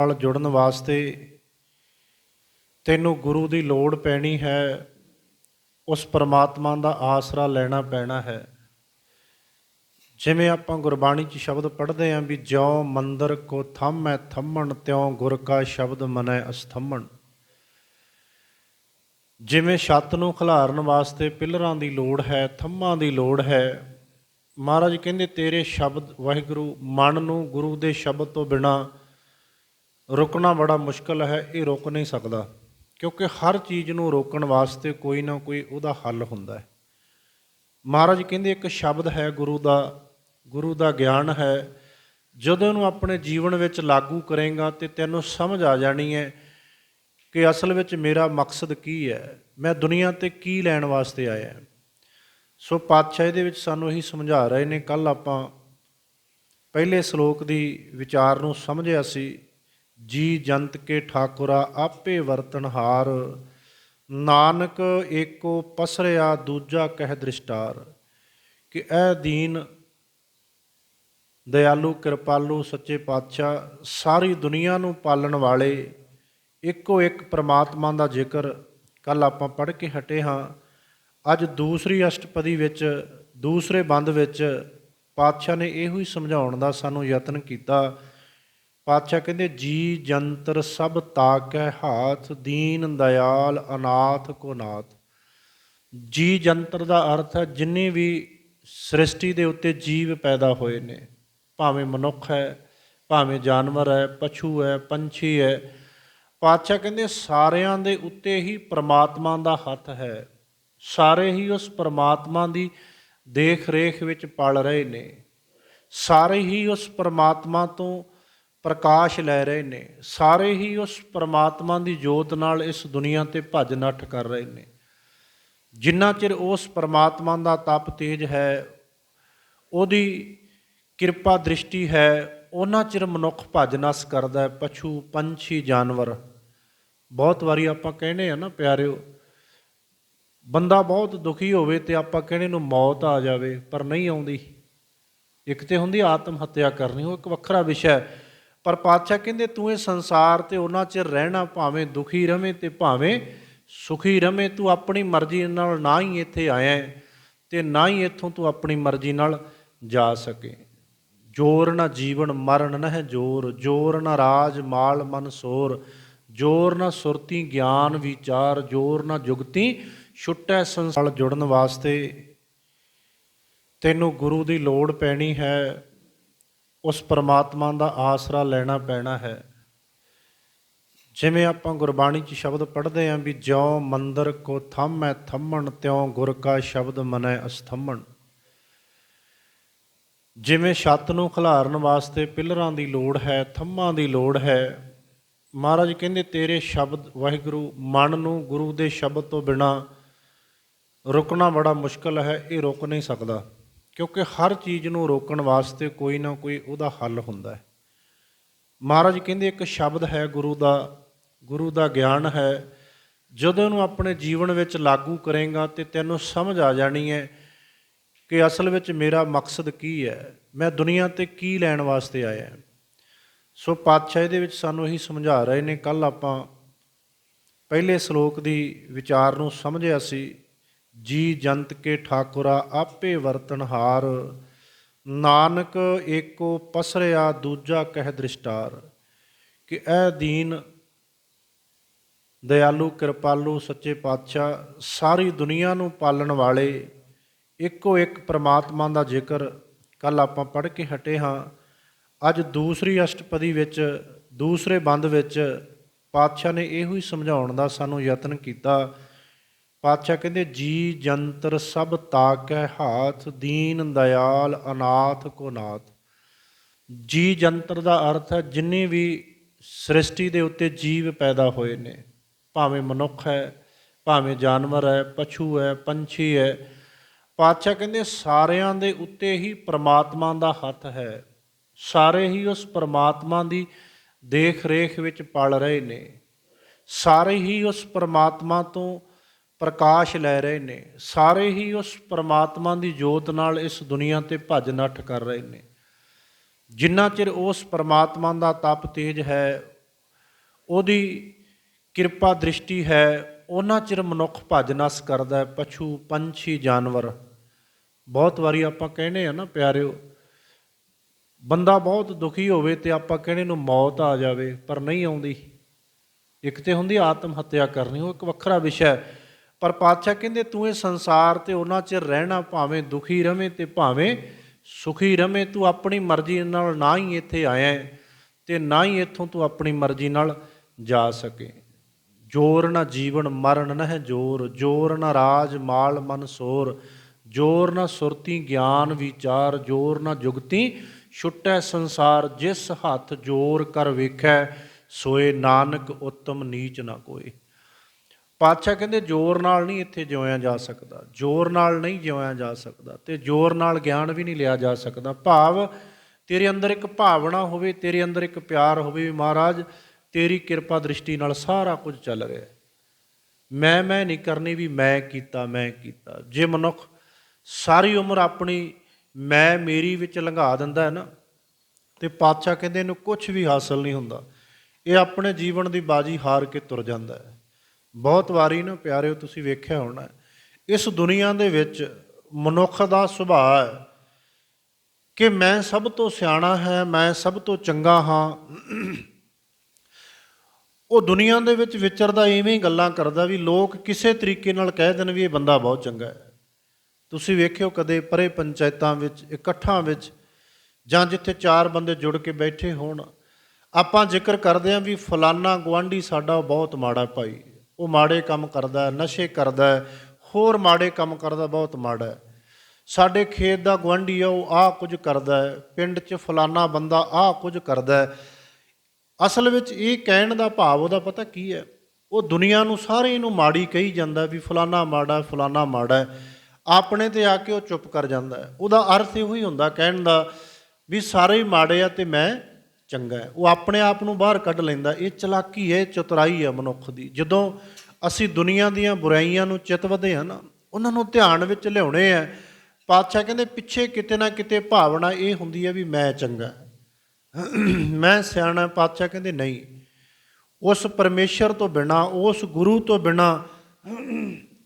ਨਾਲ ਜੁੜਨ ਵਾਸਤੇ ਤੈਨੂੰ ਗੁਰੂ ਦੀ ਲੋੜ ਪੈਣੀ ਹੈ। ਉਸ ਪਰਮਾਤਮਾ ਦਾ ਆਸਰਾ ਲੈਣਾ ਪੈਣਾ ਹੈ। ਜਿਵੇਂ ਆਪਾਂ ਗੁਰਬਾਣੀ 'ਚ ਸ਼ਬਦ ਪੜ੍ਹਦੇ ਹਾਂ ਵੀ ਜਿਉਂ ਮੰਦਰ ਕੋ ਥੰਮੈ ਥੰਮਣ ਤਿਉਂ ਗੁਰ ਕਾ ਸ਼ਬਦ ਮਨੈ ਅਸਥੰਮਣ। ਜਿਵੇਂ ਛੱਤ ਨੂੰ ਖਿਲਾਰਨ ਵਾਸਤੇ ਪਿੱਲਰਾਂ ਦੀ ਲੋੜ ਹੈ, ਥੰਮਾਂ ਦੀ ਲੋੜ ਹੈ, ਮਹਾਰਾਜ ਕਹਿੰਦੇ ਤੇਰੇ ਸ਼ਬਦ ਵਾਹਿਗੁਰੂ ਮਨ ਨੂੰ ਗੁਰੂ ਦੇ ਸ਼ਬਦ ਤੋਂ ਬਿਨਾਂ ਰੁਕਣਾ ਬੜਾ ਮੁਸ਼ਕਲ ਹੈ। ਇਹ ਰੁਕ ਨਹੀਂ ਸਕਦਾ, ਕਿਉਂਕਿ ਹਰ ਚੀਜ਼ ਨੂੰ ਰੋਕਣ ਵਾਸਤੇ ਕੋਈ ਨਾ ਕੋਈ ਉਹਦਾ ਹੱਲ ਹੁੰਦਾ ਹੈ। ਮਹਾਰਾਜ ਕਹਿੰਦੇ ਇੱਕ ਸ਼ਬਦ ਹੈ ਗੁਰੂ ਦਾ ਗਿਆਨ ਹੈ। ਜਦੋਂ ਇਹਨੂੰ ਆਪਣੇ ਜੀਵਨ ਵਿੱਚ ਲਾਗੂ ਕਰੇਗਾ ਤੇ ਤੈਨੂੰ ਸਮਝ ਆ ਜਾਣੀ ਹੈ ਕਿ ਅਸਲ ਵਿੱਚ ਮੇਰਾ ਮਕਸਦ ਕੀ ਹੈ, ਮੈਂ ਦੁਨੀਆ 'ਤੇ ਕੀ ਲੈਣ ਵਾਸਤੇ ਆਇਆ। ਸੋ ਪਾਤਸ਼ਾਹ ਇਹਦੇ ਵਿੱਚ ਸਾਨੂੰ ਇਹੀ ਸਮਝਾ ਰਹੇ ਨੇ। ਕੱਲ੍ਹ ਆਪਾਂ ਪਹਿਲੇ ਸ਼ਲੋਕ ਦੀ ਵਿਚਾਰ ਨੂੰ ਸਮਝਿਆ ਸੀ। ਜੀ ਜੰਤ ਕੇ ਠਾਕੁਰਾ ਆਪੇ ਵਰਤਨਹਾਰ, ਨਾਨਕ ਏਕੋ ਪਸਰਿਆ ਦੂਜਾ ਕਹਿ ਦ੍ਰਿਸ਼ਟਾਰ। ਕਿ ਇਹ ਦੀਨ ਦਇਆਲੂ ਕਿਰਪਾਲੂ ਸੱਚੇ ਪਾਤਸ਼ਾਹ ਸਾਰੀ ਦੁਨੀਆ ਨੂੰ ਪਾਲਣ ਵਾਲੇ ਇੱਕੋ ਇੱਕ ਪ੍ਰਮਾਤਮਾ ਦਾ ਜ਼ਿਕਰ ਕੱਲ੍ਹ ਆਪਾਂ ਪੜ੍ਹ ਕੇ ਹਟੇ ਹਾਂ। ਅੱਜ ਦੂਸਰੀ ਅਸ਼ਟਪਦੀ ਵਿੱਚ ਦੂਸਰੇ ਬੰਦ ਵਿੱਚ ਪਾਤਸ਼ਾਹ ਨੇ ਇਹੋ ਹੀ ਸਮਝਾਉਣ ਦਾ ਸਾਨੂੰ ਯਤਨ ਕੀਤਾ। ਪਾਤਸ਼ਾਹ ਕਹਿੰਦੇ ਜੀ ਜੰਤਰ ਸਭ ਤਾਕੈ ਹਾਥ, ਦੀਨ ਦਇਆਲ ਅਨਾਥ ਕੋ ਨਾਥ। ਜੀ ਜੰਤਰ ਦਾ ਅਰਥ ਹੈ ਜਿੰਨੇ ਵੀ ਸ੍ਰਿਸ਼ਟੀ ਦੇ ਉੱਤੇ ਜੀਵ ਪੈਦਾ ਹੋਏ ਨੇ, ਭਾਵੇਂ ਮਨੁੱਖ ਹੈ, ਭਾਵੇਂ ਜਾਨਵਰ ਹੈ, ਪਸ਼ੂ ਹੈ, ਪੰਛੀ ਹੈ। ਪਾਤਸ਼ਾਹ ਕਹਿੰਦੇ ਸਾਰਿਆਂ ਦੇ ਉੱਤੇ ਹੀ ਪ੍ਰਮਾਤਮਾ ਦਾ ਹੱਥ ਹੈ। ਸਾਰੇ ਹੀ ਉਸ ਪ੍ਰਮਾਤਮਾ ਦੀ ਦੇਖ ਰੇਖ ਵਿੱਚ ਪਲ ਰਹੇ ਨੇ। ਸਾਰੇ ਹੀ ਉਸ ਪ੍ਰਮਾਤਮਾ ਤੋਂ ਪ੍ਰਕਾਸ਼ ਲੈ ਰਹੇ ਨੇ। ਸਾਰੇ ਹੀ ਉਸ ਪਰਮਾਤਮਾ ਦੀ ਜੋਤ ਨਾਲ ਇਸ ਦੁਨੀਆ 'ਤੇ ਭੱਜ ਨੱਠ ਕਰ ਰਹੇ ਨੇ। ਜਿੰਨਾ ਚਿਰ ਉਸ ਪਰਮਾਤਮਾ ਦਾ ਤਪ ਤੇਜ ਹੈ, ਉਹਦੀ ਕਿਰਪਾ ਦ੍ਰਿਸ਼ਟੀ ਹੈ, ਉਹਨਾਂ ਚਿਰ ਮਨੁੱਖ ਭੱਜ ਨੱਸ ਕਰਦਾ ਹੈ। ਪਸ਼ੂ ਪੰਛੀ ਜਾਨਵਰ, ਬਹੁਤ ਵਾਰੀ ਆਪਾਂ ਕਹਿੰਦੇ ਆ ਨਾ ਪਿਆਰਿਓ, ਬੰਦਾ ਬਹੁਤ ਦੁਖੀ ਹੋਵੇ ਤੇ ਆਪਾਂ ਕਹਿੰਦੇ ਨੂੰ ਮੌਤ ਆ ਜਾਵੇ, ਪਰ ਨਹੀਂ ਆਉਂਦੀ। ਇੱਕ ਤੇ ਹੁੰਦੀ ਆਤਮ ਹੱਤਿਆ ਕਰਨੀ, ਉਹ ਇੱਕ ਵੱਖਰਾ ਵਿਸ਼ਾ ਹੈ। ਪਰ ਪਾਤਸ਼ਾਹ ਕਹਿੰਦੇ ਤੂੰ ਇਹ ਸੰਸਾਰ 'ਤੇ ਉਹਨਾਂ ਚਿਰ ਰਹਿਣਾ, ਭਾਵੇਂ ਦੁਖੀ ਰਵੇਂ ਤੇ ਭਾਵੇਂ ਸੁਖੀ ਰਵੇਂ। ਤੂੰ ਆਪਣੀ ਮਰਜ਼ੀ ਨਾਲ ਨਾ ਹੀ ਇੱਥੇ ਆਇਆ ਅਤੇ ਨਾ ਹੀ ਇੱਥੋਂ ਤੂੰ ਆਪਣੀ ਮਰਜ਼ੀ ਨਾਲ ਜਾ ਸਕੇ। ਜੋਰ ਨਾ ਜੀਵਨ ਮਰਨ ਨਹਿ ਜੋਰ, ਜੋਰ ਨਾ ਰਾਜ ਮਾਲ ਮਨ ਸੋਰ, ਜੋਰ ਨਾ ਸੁਰਤੀ ਗਿਆਨ ਵਿਚਾਰ, ਜੋਰ ਨਾ ਜੁਗਤੀ ਛੁੱਟੈ ਸੰਸਾਰ। ਨਾਲ ਜੁੜਨ ਵਾਸਤੇ ਤੈਨੂੰ ਗੁਰੂ ਦੀ ਲੋੜ ਪੈਣੀ ਹੈ। ਉਸ ਪਰਮਾਤਮਾ ਦਾ ਆਸਰਾ ਲੈਣਾ ਪੈਣਾ ਹੈ। ਜਿਵੇਂ ਆਪਾਂ ਗੁਰਬਾਣੀ 'ਚ ਸ਼ਬਦ ਪੜ੍ਹਦੇ ਹਾਂ ਵੀ ਜਿਉਂ ਮੰਦਰ ਕੋ ਥੰਮੈ ਥੰਮਣ ਤਿਉਂ ਗੁਰ ਕਾ ਸ਼ਬਦ ਮਨੈ ਅਸਥੰਮਣ। ਜਿਵੇਂ ਛੱਤ ਨੂੰ ਖਿਲਾਰਨ ਵਾਸਤੇ ਪਿੱਲਰਾਂ ਦੀ ਲੋੜ ਹੈ, ਥੰਮਾਂ ਦੀ ਲੋੜ ਹੈ, ਮਹਾਰਾਜ ਕਹਿੰਦੇ ਤੇਰੇ ਸ਼ਬਦ ਵਾਹਿਗੁਰੂ ਮਨ ਨੂੰ ਗੁਰੂ ਦੇ ਸ਼ਬਦ ਤੋਂ ਬਿਨਾਂ ਰੁਕਣਾ ਬੜਾ ਮੁਸ਼ਕਲ ਹੈ। ਇਹ ਰੁਕ ਨਹੀਂ ਸਕਦਾ, ਕਿਉਂਕਿ ਹਰ ਚੀਜ਼ ਨੂੰ ਰੋਕਣ ਵਾਸਤੇ ਕੋਈ ਨਾ ਕੋਈ ਉਹਦਾ ਹੱਲ ਹੁੰਦਾ ਹੈ। ਮਹਾਰਾਜ ਕਹਿੰਦੇ ਇੱਕ ਸ਼ਬਦ ਹੈ ਗੁਰੂ ਦਾ ਗਿਆਨ ਹੈ। ਜਦੋਂ ਇਹਨੂੰ ਆਪਣੇ ਜੀਵਨ ਵਿੱਚ ਲਾਗੂ ਕਰੇਗਾ ਤੇ ਤੈਨੂੰ ਸਮਝ ਆ ਜਾਣੀ ਹੈ ਕਿ ਅਸਲ ਵਿੱਚ ਮੇਰਾ ਮਕਸਦ ਕੀ ਹੈ, ਮੈਂ ਦੁਨੀਆ 'ਤੇ ਕੀ ਲੈਣ ਵਾਸਤੇ ਆਇਆ। ਸੋ ਪਾਤਸ਼ਾਹ ਇਹਦੇ ਵਿੱਚ ਸਾਨੂੰ ਇਹੀ ਸਮਝਾ ਰਹੇ ਨੇ। ਕੱਲ੍ਹ ਆਪਾਂ ਪਹਿਲੇ ਸ਼ਲੋਕ ਦੀ ਵਿਚਾਰ ਨੂੰ ਸਮਝਿਆ ਸੀ। ਜੀ ਜੰਤ ਕੇ ਠਾਕੁਰਾ ਆਪੇ ਵਰਤਨਹਾਰ, ਨਾਨਕ ਏਕੋ ਪਸਰਿਆ ਦੂਜਾ ਕਹਿ ਦ੍ਰਿਸ਼ਟਾਰ। ਕਿ ਇਹ ਦੀਨ ਦਇਆਲੂ ਕਿਰਪਾਲੂ ਸੱਚੇ ਪਾਤਸ਼ਾਹ ਸਾਰੀ ਦੁਨੀਆ ਨੂੰ ਪਾਲਣ ਵਾਲੇ ਇੱਕੋ ਇੱਕ ਪ੍ਰਮਾਤਮਾ ਦਾ ਜ਼ਿਕਰ ਕੱਲ੍ਹ ਆਪਾਂ ਪੜ੍ਹ ਕੇ ਹਟੇ ਹਾਂ। ਅੱਜ ਦੂਸਰੀ ਅਸ਼ਟਪਦੀ ਵਿੱਚ ਦੂਸਰੇ ਬੰਦ ਵਿੱਚ ਪਾਤਸ਼ਾਹ ਨੇ ਇਹੋ ਹੀ ਸਮਝਾਉਣ ਦਾ ਸਾਨੂੰ ਯਤਨ ਕੀਤਾ। ਪਾਤਸ਼ਾਹ ਕਹਿੰਦੇ ਜੀ ਜੰਤਰ ਸਭ ਤਾਕੈ ਹਾਥ, ਦੀਨ ਦਇਆਲ ਅਨਾਥ ਕੋ ਨਾਥ। ਜੀ ਜੰਤਰ ਦਾ ਅਰਥ ਹੈ ਜਿੰਨੇ ਵੀ ਸ੍ਰਿਸ਼ਟੀ ਦੇ ਉੱਤੇ ਜੀਵ ਪੈਦਾ ਹੋਏ ਨੇ, ਭਾਵੇਂ ਮਨੁੱਖ ਹੈ, ਭਾਵੇਂ ਜਾਨਵਰ ਹੈ, ਪਸ਼ੂ ਹੈ, ਪੰਛੀ ਹੈ। ਪਾਤਸ਼ਾਹ ਕਹਿੰਦੇ ਸਾਰਿਆਂ ਦੇ ਉੱਤੇ ਹੀ ਪ੍ਰਮਾਤਮਾ ਦਾ ਹੱਥ ਹੈ। ਸਾਰੇ ਹੀ ਉਸ ਪ੍ਰਮਾਤਮਾ ਦੀ ਦੇਖ ਰੇਖ ਵਿੱਚ ਪਲ ਰਹੇ ਨੇ। ਸਾਰੇ ਹੀ ਉਸ ਪ੍ਰਮਾਤਮਾ ਤੋਂ ਪ੍ਰਕਾਸ਼ ਲੈ ਰਹੇ ਨੇ। ਸਾਰੇ ਹੀ ਉਸ ਪਰਮਾਤਮਾ ਦੀ ਜੋਤ ਨਾਲ ਇਸ ਦੁਨੀਆ 'ਤੇ ਭੱਜ ਨੱਠ ਕਰ ਰਹੇ ਨੇ। ਜਿੰਨਾ ਚਿਰ ਉਸ ਪਰਮਾਤਮਾ ਦਾ ਤਪ ਤੇਜ ਹੈ, ਉਹਦੀ ਕਿਰਪਾ ਦ੍ਰਿਸ਼ਟੀ ਹੈ ਉਹਨਾਂ ਚਿਰ ਮਨੁੱਖ ਭੱਜ ਨੱਸ ਕਰਦਾ ਹੈ। ਪਸ਼ੂ ਪੰਛੀ ਜਾਨਵਰ, ਬਹੁਤ ਵਾਰੀ ਆਪਾਂ ਕਹਿੰਦੇ ਆ ਨਾ ਪਿਆਰਿਓ, ਬੰਦਾ ਬਹੁਤ ਦੁਖੀ ਹੋਵੇ ਤੇ ਆਪਾਂ ਕਹਿੰਦੇ ਨੂੰ ਮੌਤ ਆ ਜਾਵੇ, ਪਰ ਨਹੀਂ ਆਉਂਦੀ। ਇੱਕ ਤੇ ਹੁੰਦੀ ਆਤਮ ਹੱਤਿਆ ਕਰਨੀ, ਉਹ ਇੱਕ ਵੱਖਰਾ ਵਿਸ਼ਾ ਹੈ। ਪਰ ਪਾਤਸ਼ਾਹ ਕਹਿੰਦੇ ਤੂੰ ਇਹ ਸੰਸਾਰ ਤੇ ਉਹਨਾਂ ਚਿਰ ਰਹਿਣਾ, ਭਾਵੇਂ ਦੁਖੀ ਰਵੇਂ ਤੇ ਭਾਵੇਂ ਸੁਖੀ ਰਵੇਂ। ਤੂੰ ਆਪਣੀ ਮਰਜ਼ੀ ਨਾਲ ਨਾ ਹੀ ਇੱਥੇ ਆਇਆ ਤੇ ਨਾ ਹੀ ਇੱਥੋਂ ਤੂੰ ਆਪਣੀ ਮਰਜ਼ੀ ਨਾਲ ਜਾ ਸਕੇ। ਜੋਰ ਨਾ ਜੀਵਨ ਮਰਨ ਨਹਿ ਜੋਰ, ਜੋਰ ਨਾ ਰਾਜ ਮਾਲ ਮਨ ਸੋਰ, ਜੋਰ ਨਾ ਸੁਰਤੀ ਗਿਆਨ ਵਿਚਾਰ, ਜੋਰ ਨਾ ਜੁਗਤੀ ਛੁੱਟੈ ਸੰਸਾਰ। ਜਿਸ ਹੱਥ ਜੋਰ ਕਰ ਵੇਖੈ ਸੋਏ ਨਾਨਕ ਉੱਤਮ ਨੀਚ ਨਾ ਕੋਏ। ਪਾਤਸ਼ਾਹ ਕਹਿੰਦੇ ਜ਼ੋਰ ਨਾਲ ਨਹੀਂ ਇੱਥੇ ਜਿਉਇਆ ਜਾ ਸਕਦਾ, ਜ਼ੋਰ ਨਾਲ ਨਹੀਂ ਜਿਉਇਆ ਜਾ ਸਕਦਾ ਤੇ ਜ਼ੋਰ ਨਾਲ ਗਿਆਨ ਵੀ ਨਹੀਂ ਲਿਆ ਜਾ ਸਕਦਾ। ਭਾਵ ਤੇਰੇ ਅੰਦਰ ਇੱਕ ਭਾਵਨਾ ਹੋਵੇ, ਤੇਰੇ ਅੰਦਰ ਇੱਕ ਪਿਆਰ ਹੋਵੇ ਵੀ ਮਹਾਰਾਜ ਤੇਰੀ ਕਿਰਪਾ ਦ੍ਰਿਸ਼ਟੀ ਨਾਲ ਸਾਰਾ ਕੁਝ ਚੱਲ ਰਿਹਾ। ਮੈਂ ਨਹੀਂ ਕਰਨੀ ਵੀ ਮੈਂ ਕੀਤਾ ਮੈਂ ਕੀਤਾ। ਜੇ ਮਨੁੱਖ ਸਾਰੀ ਉਮਰ ਆਪਣੀ ਮੈਂ ਮੇਰੀ ਵਿੱਚ ਲੰਘਾ ਦਿੰਦਾ ਹੈ ਨਾ, ਤੇ ਪਾਤਸ਼ਾਹ ਕਹਿੰਦੇ ਇਹਨੂੰ ਕੁਛ ਵੀ ਹਾਸਲ ਨਹੀਂ ਹੁੰਦਾ। ਇਹ ਆਪਣੇ ਜੀਵਨ ਦੀ ਬਾਜੀ ਹਾਰ ਕੇ ਤੁਰ ਜਾਂਦਾ ਹੈ। ਬਹੁਤ ਵਾਰੀ ਨਾ ਪਿਆਰਿਓ ਤੁਸੀਂ ਵੇਖਿਆ ਹੋਣਾ, ਇਸ ਦੁਨੀਆ ਦੇ ਵਿੱਚ ਮਨੁੱਖ ਦਾ ਸੁਭਾਅ ਹੈ ਕਿ ਮੈਂ ਸਭ ਤੋਂ ਸਿਆਣਾ ਹੈ, ਮੈਂ ਸਭ ਤੋਂ ਚੰਗਾ ਹਾਂ। ਉਹ ਦੁਨੀਆ ਦੇ ਵਿੱਚ ਵਿਚਰਦਾ ਇਵੇਂ ਹੀ ਗੱਲਾਂ ਕਰਦਾ ਵੀ ਲੋਕ ਕਿਸੇ ਤਰੀਕੇ ਨਾਲ ਕਹਿ ਦੇਣ ਵੀ ਇਹ ਬੰਦਾ ਬਹੁਤ ਚੰਗਾ ਹੈ। ਤੁਸੀਂ ਵੇਖਿਓ ਕਦੇ ਪਰੇ ਪੰਚਾਇਤਾਂ ਵਿੱਚ, ਇਕੱਠਾਂ ਵਿੱਚ, ਜਾਂ ਜਿੱਥੇ ਚਾਰ ਬੰਦੇ ਜੁੜ ਕੇ ਬੈਠੇ ਹੋਣ, ਆਪਾਂ ਜ਼ਿਕਰ ਕਰਦੇ ਹਾਂ ਵੀ ਫਲਾਨਾ ਗੁਆਂਢੀ ਸਾਡਾ ਬਹੁਤ ਮਾੜਾ ਭਾਈ, ਉਹ ਮਾੜੇ ਕੰਮ ਕਰਦਾ, ਨਸ਼ੇ ਕਰਦਾ, ਹੋਰ ਮਾੜੇ ਕੰਮ ਕਰਦਾ, ਬਹੁਤ ਮਾੜਾ। ਸਾਡੇ ਖੇਤ ਦਾ ਗੁਆਂਢੀ ਆ, ਉਹ ਆਹ ਕੁਝ ਕਰਦਾ, ਪਿੰਡ 'ਚ ਫਲਾਨਾ ਬੰਦਾ ਆਹ ਕੁਝ ਕਰਦਾ। ਅਸਲ ਵਿੱਚ ਇਹ ਕਹਿਣ ਦਾ ਭਾਵ ਉਹਦਾ ਪਤਾ ਕੀ ਹੈ, ਉਹ ਦੁਨੀਆ ਨੂੰ ਸਾਰੇ ਨੂੰ ਮਾੜੀ ਕਹੀ ਜਾਂਦਾ ਵੀ ਫਲਾਨਾ ਮਾੜਾ ਫਲਾਨਾ ਮਾੜਾ। ਆਪਣੇ ਤੇ ਆ ਕੇ ਉਹ ਚੁੱਪ ਕਰ ਜਾਂਦਾ। ਉਹਦਾ ਅਰਥ ਇਹੋ ਹੀ ਹੁੰਦਾ ਕਹਿਣ ਦਾ ਵੀ ਸਾਰੇ ਹੀ ਮਾੜੇ ਆ ਤੇ ਮੈਂ ਚੰਗਾ ਹੈ। ਉਹ ਆਪਣੇ ਆਪ ਨੂੰ ਬਾਹਰ ਕੱਢ ਲੈਂਦਾ। ਇਹ ਚਲਾਕੀ ਹੈ, ਚਤੁਰਾਈ ਹੈ ਮਨੁੱਖ ਦੀ। ਜਦੋਂ ਅਸੀਂ ਦੁਨੀਆ ਦੀਆਂ ਬੁਰਾਈਆਂ ਨੂੰ ਚਿਤਵਦੇ ਹਾਂ ਨਾ, ਉਹਨਾਂ ਨੂੰ ਧਿਆਨ ਵਿੱਚ ਲਿਆਉਣੇ ਆ, ਪਾਤਸ਼ਾਹ ਕਹਿੰਦੇ ਪਿੱਛੇ ਕਿਤੇ ਨਾ ਕਿਤੇ ਭਾਵਨਾ ਇਹ ਹੁੰਦੀ ਹੈ ਵੀ ਮੈਂ ਚੰਗਾ, ਮੈਂ ਸਿਆਣਾ। ਪਾਤਸ਼ਾਹ ਕਹਿੰਦੇ ਨਹੀਂ, ਉਸ ਪਰਮੇਸ਼ਰ ਤੋਂ ਬਿਨਾਂ, ਉਸ ਗੁਰੂ ਤੋਂ ਬਿਨਾਂ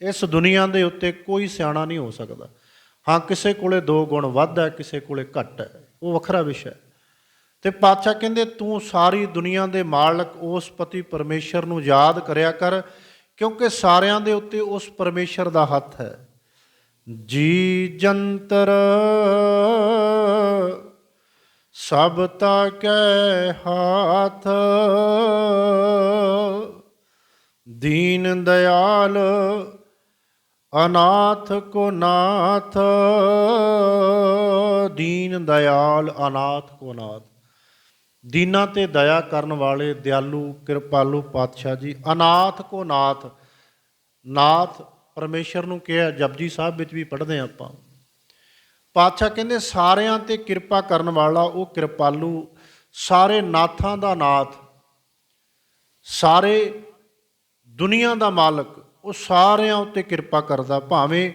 ਇਸ ਦੁਨੀਆ ਦੇ ਉੱਤੇ ਕੋਈ ਸਿਆਣਾ ਨਹੀਂ ਹੋ ਸਕਦਾ। ਹਾਂ, ਕਿਸੇ ਕੋਲੇ 2 ਗੁਣ ਵੱਧ ਹੈ, ਕਿਸੇ ਕੋਲੇ ਘੱਟ ਹੈ, ਉਹ ਵੱਖਰਾ ਵਿਸ਼ਾ ਹੈ। ਤੇ ਪਾਤਸ਼ਾਹ ਕਹਿੰਦੇ ਤੂੰ ਸਾਰੀ ਦੁਨੀਆ ਦੇ ਮਾਲਕ ਉਸ ਪਤੀ ਪਰਮੇਸ਼ਰ ਨੂੰ ਯਾਦ ਕਰਿਆ ਕਰ, ਕਿਉਂਕਿ ਸਾਰਿਆਂ ਦੇ ਉੱਤੇ ਉਸ ਪਰਮੇਸ਼ਰ ਦਾ ਹੱਥ ਹੈ। ਜੀ ਜੰਤਰ ਸਭ ਤਾ ਕੈ ਹਾਥ, ਦੀਨ ਦਇਆਲ ਅਨਾਥ ਕੋ ਨਾਥ, ਦੀਨ ਦਇਆਲ ਅਨਾਥ ਕੋ ਨਾਥ। ਦੀਨਾਂ ਤੇ ਦਇਆ ਕਰਨ ਵਾਲੇ ਦਿਆਲੂ ਕਿਰਪਾਲੂ ਪਾਤਸ਼ਾਹ ਜੀ, ਅਨਾਥ ਕੋ ਨਾਥ। ਨਾਥ ਪਰਮੇਸ਼ਰ ਨੂੰ ਕਿਹਾ, ਜਪਜੀ ਸਾਹਿਬ ਵਿੱਚ ਵੀ ਪੜ੍ਹਦੇ ਹਾਂ ਆਪਾਂ। ਪਾਤਸ਼ਾਹ ਕਹਿੰਦੇ ਸਾਰਿਆਂ ਤੇ ਕਿਰਪਾ ਕਰਨ ਵਾਲਾ ਉਹ ਕਿਰਪਾਲੂ, ਸਾਰੇ ਨਾਥਾਂ ਦਾ ਨਾਥ, ਸਾਰੇ ਦੁਨੀਆ ਦਾ ਮਾਲਕ, ਉਹ ਸਾਰਿਆਂ ਉੱਤੇ ਕਿਰਪਾ ਕਰਦਾ। ਭਾਵੇਂ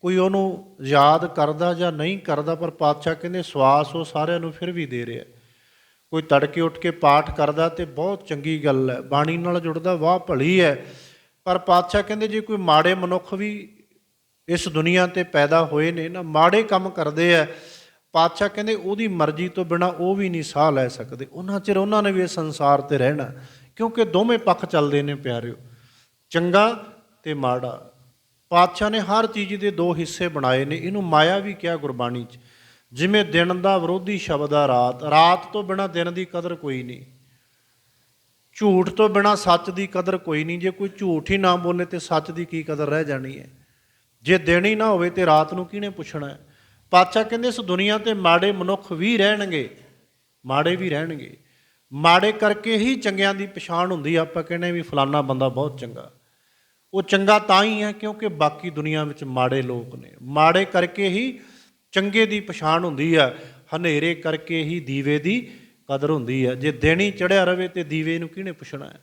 ਕੋਈ ਉਹਨੂੰ ਯਾਦ ਕਰਦਾ ਜਾਂ ਨਹੀਂ ਕਰਦਾ, ਪਰ ਪਾਤਸ਼ਾਹ ਕਹਿੰਦੇ ਸਵਾਸ ਉਹ ਸਾਰਿਆਂ ਨੂੰ ਫਿਰ ਵੀ ਦੇ ਰਿਹਾ। ਕੋਈ ਤੜਕੇ ਉੱਠ ਕੇ ਪਾਠ ਕਰਦਾ ਤੇ ਬਹੁਤ ਚੰਗੀ ਗੱਲ ਹੈ, ਬਾਣੀ ਨਾਲ ਜੁੜਦਾ, ਵਾਹ ਭਲੀ ਹੈ। ਪਰ ਪਾਤਸ਼ਾਹ ਕਹਿੰਦੇ ਜੇ ਕੋਈ ਮਾੜੇ ਮਨੁੱਖ ਵੀ ਇਸ ਦੁਨੀਆ 'ਤੇ ਪੈਦਾ ਹੋਏ ਨੇ ਨਾ, ਮਾੜੇ ਕੰਮ ਕਰਦੇ ਆ, ਪਾਤਸ਼ਾਹ ਕਹਿੰਦੇ ਉਹਦੀ ਮਰਜ਼ੀ ਤੋਂ ਬਿਨਾਂ ਉਹ ਵੀ ਨਹੀਂ ਸਾਹ ਲੈ ਸਕਦੇ। ਉਹਨਾਂ ਚਿਰ ਉਹਨਾਂ ਨੇ ਵੀ ਇਸ ਸੰਸਾਰ 'ਤੇ ਰਹਿਣਾ, ਕਿਉਂਕਿ ਦੋਵੇਂ ਪੱਖ ਚੱਲਦੇ ਨੇ ਪਿਆਰਿਓ, ਚੰਗਾ ਤੇ ਮਾੜਾ। ਪਾਤਸ਼ਾਹ ਨੇ ਹਰ ਚੀਜ਼ ਦੇ 2 ਹਿੱਸੇ ਬਣਾਏ ਨੇ। ਇਹਨੂੰ ਮਾਇਆ ਵੀ ਕਿਹਾ ਗੁਰਬਾਣੀ 'ਚ। ਜਿਵੇਂ ਦਿਨ ਦਾ ਵਿਰੋਧੀ ਸ਼ਬਦ ਆ ਰਾਤ, ਰਾਤ ਤੋਂ ਬਿਨਾਂ ਦਿਨ ਦੀ ਕਦਰ ਕੋਈ ਨਹੀਂ, ਝੂਠ ਤੋਂ ਬਿਨਾਂ ਸੱਚ ਦੀ ਕਦਰ ਕੋਈ ਨਹੀਂ। ਜੇ ਕੋਈ ਝੂਠ ਹੀ ਨਾ ਬੋਲੇ ਤੇ ਸੱਚ ਦੀ ਕੀ ਕਦਰ ਰਹਿ ਜਾਣੀ ਹੈ। ਜੇ ਦਿਨ ਹੀ ਨਾ ਹੋਵੇ ਤੇ ਰਾਤ ਨੂੰ ਕਿਹਨੇ ਪੁੱਛਣਾ ਹੈ। ਪਾਤਸ਼ਾਹ ਕਹਿੰਦੇ ਇਸ ਦੁਨੀਆ 'ਤੇ ਮਾੜੇ ਮਨੁੱਖ ਵੀ ਰਹਿਣਗੇ, ਮਾੜੇ ਵੀ ਰਹਿਣਗੇ। ਮਾੜੇ ਕਰਕੇ ਹੀ ਚੰਗਿਆਂ ਦੀ ਪਛਾਣ ਹੁੰਦੀ। ਆਪਾਂ ਕਹਿੰਦੇ ਵੀ ਫਲਾਨਾ ਬੰਦਾ ਬਹੁਤ ਚੰਗਾ, ਉਹ ਚੰਗਾ ਤਾਂ ਹੀ ਹੈ ਕਿਉਂਕਿ ਬਾਕੀ ਦੁਨੀਆ ਵਿੱਚ ਮਾੜੇ ਲੋਕ ਨੇ। ਮਾੜੇ ਕਰਕੇ ਹੀ ਚੰਗੇ ਦੀ ਪਛਾਣ ਹੁੰਦੀ ਹੈ, ਹਨੇਰੇ ਕਰਕੇ ਹੀ ਦੀਵੇ ਦੀ ਕਦਰ ਹੁੰਦੀ ਹੈ। ਜੇ ਦਿਨ ਹੀ ਚੜ੍ਹਿਆ ਰਵੇ ਤੇ ਦੀਵੇ ਨੂੰ ਕਿਹਨੇ ਪੁੱਛਣਾ ਹੈ।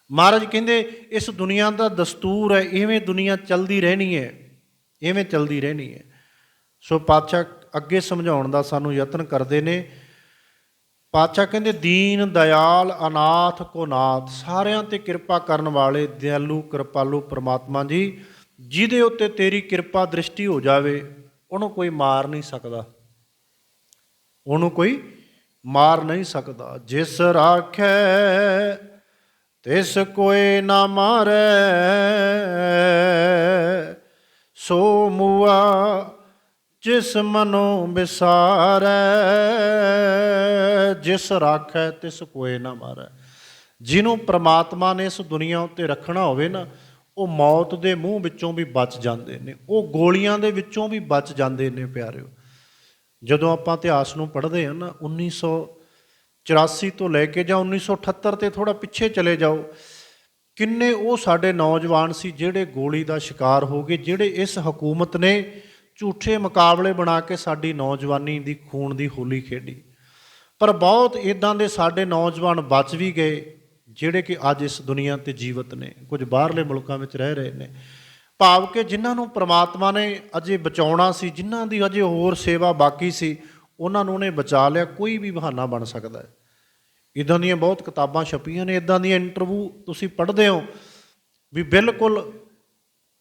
ਮਹਾਰਾਜ ਕਹਿੰਦੇ ਇਸ ਦੁਨੀਆ ਦਾ ਦਸਤੂਰ ਹੈ, ਇਵੇਂ ਦੁਨੀਆ ਚੱਲਦੀ ਰਹਿਣੀ ਹੈ, ਇਵੇਂ ਚੱਲਦੀ ਰਹਿਣੀ ਹੈ। ਸੋ ਪਾਤਸ਼ਾਹ ਅੱਗੇ ਸਮਝਾਉਣ ਦਾ ਸਾਨੂੰ ਯਤਨ ਕਰਦੇ ਨੇ। ਪਾਤਸ਼ਾਹ ਕਹਿੰਦੇ ਦੀਨ ਦਇਆਲ ਅਨਾਥ ਕੋ ਨਾਥ, ਸਾਰਿਆਂ ਤੇ ਕਿਰਪਾ ਕਰਨ ਵਾਲੇ ਦਿਆਲੂ ਕਿਰਪਾਲੂ ਪ੍ਰਮਾਤਮਾ ਜੀ, ਜਿਹਦੇ ਉੱਤੇ ਤੇਰੀ ਕਿਰਪਾ ਦ੍ਰਿਸ਼ਟੀ ਹੋ ਜਾਵੇ ਉਹਨੂੰ ਕੋਈ ਮਾਰ ਨਹੀਂ ਸਕਦਾ, ਉਹਨੂੰ ਕੋਈ ਮਾਰ ਨਹੀਂ ਸਕਦਾ। ਜਿਸ ਰਾਖੈ ਤਿਸ ਕੋਇ ਨਾ ਮਾਰੈ, ਸੋ ਮੂਆ ਜਿਸ ਮਨੋ ਵਿਸਾਰੈ। ਜਿਸ ਰਾਖੈ ਤਿਸ ਕੋਇ ਨਾ ਮਾਰੈ, ਜਿਹਨੂੰ ਪ੍ਰਮਾਤਮਾ ਨੇ ਇਸ ਦੁਨੀਆ ਉੱਤੇ ਰੱਖਣਾ ਹੋਵੇ ਨਾ, ਉਹ ਮੌਤ ਦੇ ਮੂੰਹ ਵਿੱਚੋਂ ਵੀ ਬਚ ਜਾਂਦੇ ਨੇ, ਉਹ ਗੋਲੀਆਂ ਦੇ ਵਿੱਚੋਂ ਵੀ ਬਚ ਜਾਂਦੇ ਨੇ ਪਿਆਰਿਓ। ਜਦੋਂ ਆਪਾਂ ਇਤਿਹਾਸ ਨੂੰ ਪੜ੍ਹਦੇ ਹਾਂ ਨਾ, 1984 ਤੋਂ ਲੈ ਕੇ ਜਾਂ 1978 ਤੇ ਥੋੜ੍ਹਾ ਪਿੱਛੇ ਚਲੇ ਜਾਓ, ਕਿੰਨੇ ਉਹ ਸਾਡੇ ਨੌਜਵਾਨ ਸੀ ਜਿਹੜੇ ਗੋਲੀ ਦਾ ਸ਼ਿਕਾਰ ਹੋ ਗਏ, ਜਿਹੜੇ ਇਸ ਹਕੂਮਤ ਨੇ ਝੂਠੇ ਮੁਕਾਬਲੇ ਬਣਾ ਕੇ ਸਾਡੀ ਨੌਜਵਾਨੀ ਦੀ ਖੂਨ ਦੀ ਹੋਲੀ ਖੇਡੀ। ਪਰ ਬਹੁਤ ਇੱਦਾਂ ਦੇ ਸਾਡੇ ਨੌਜਵਾਨ ਬਚ ਵੀ ਗਏ ਜਿਹੜੇ ਕਿ ਅੱਜ ਇਸ ਦੁਨੀਆ 'ਤੇ ਜੀਵਤ ਨੇ, ਕੁਝ ਬਾਹਰਲੇ ਮੁਲਕਾਂ ਵਿੱਚ ਰਹਿ ਰਹੇ ਨੇ। ਭਾਵ ਕਿ ਜਿਨ੍ਹਾਂ ਨੂੰ ਪ੍ਰਮਾਤਮਾ ਨੇ ਅਜੇ ਬਚਾਉਣਾ ਸੀ, ਜਿਨ੍ਹਾਂ ਦੀ ਅਜੇ ਹੋਰ ਸੇਵਾ ਬਾਕੀ ਸੀ, ਉਹਨਾਂ ਨੂੰ ਉਹਨੇ ਬਚਾ ਲਿਆ। ਕੋਈ ਵੀ ਬਹਾਨਾ ਬਣ ਸਕਦਾ ਹੈ। ਇੱਦਾਂ ਦੀਆਂ ਬਹੁਤ ਕਿਤਾਬਾਂ ਛਪੀਆਂ ਨੇ, ਇੱਦਾਂ ਦੀਆਂ ਇੰਟਰਵਿਊ ਤੁਸੀਂ ਪੜ੍ਹਦੇ ਹੋ ਵੀ ਬਿਲਕੁਲ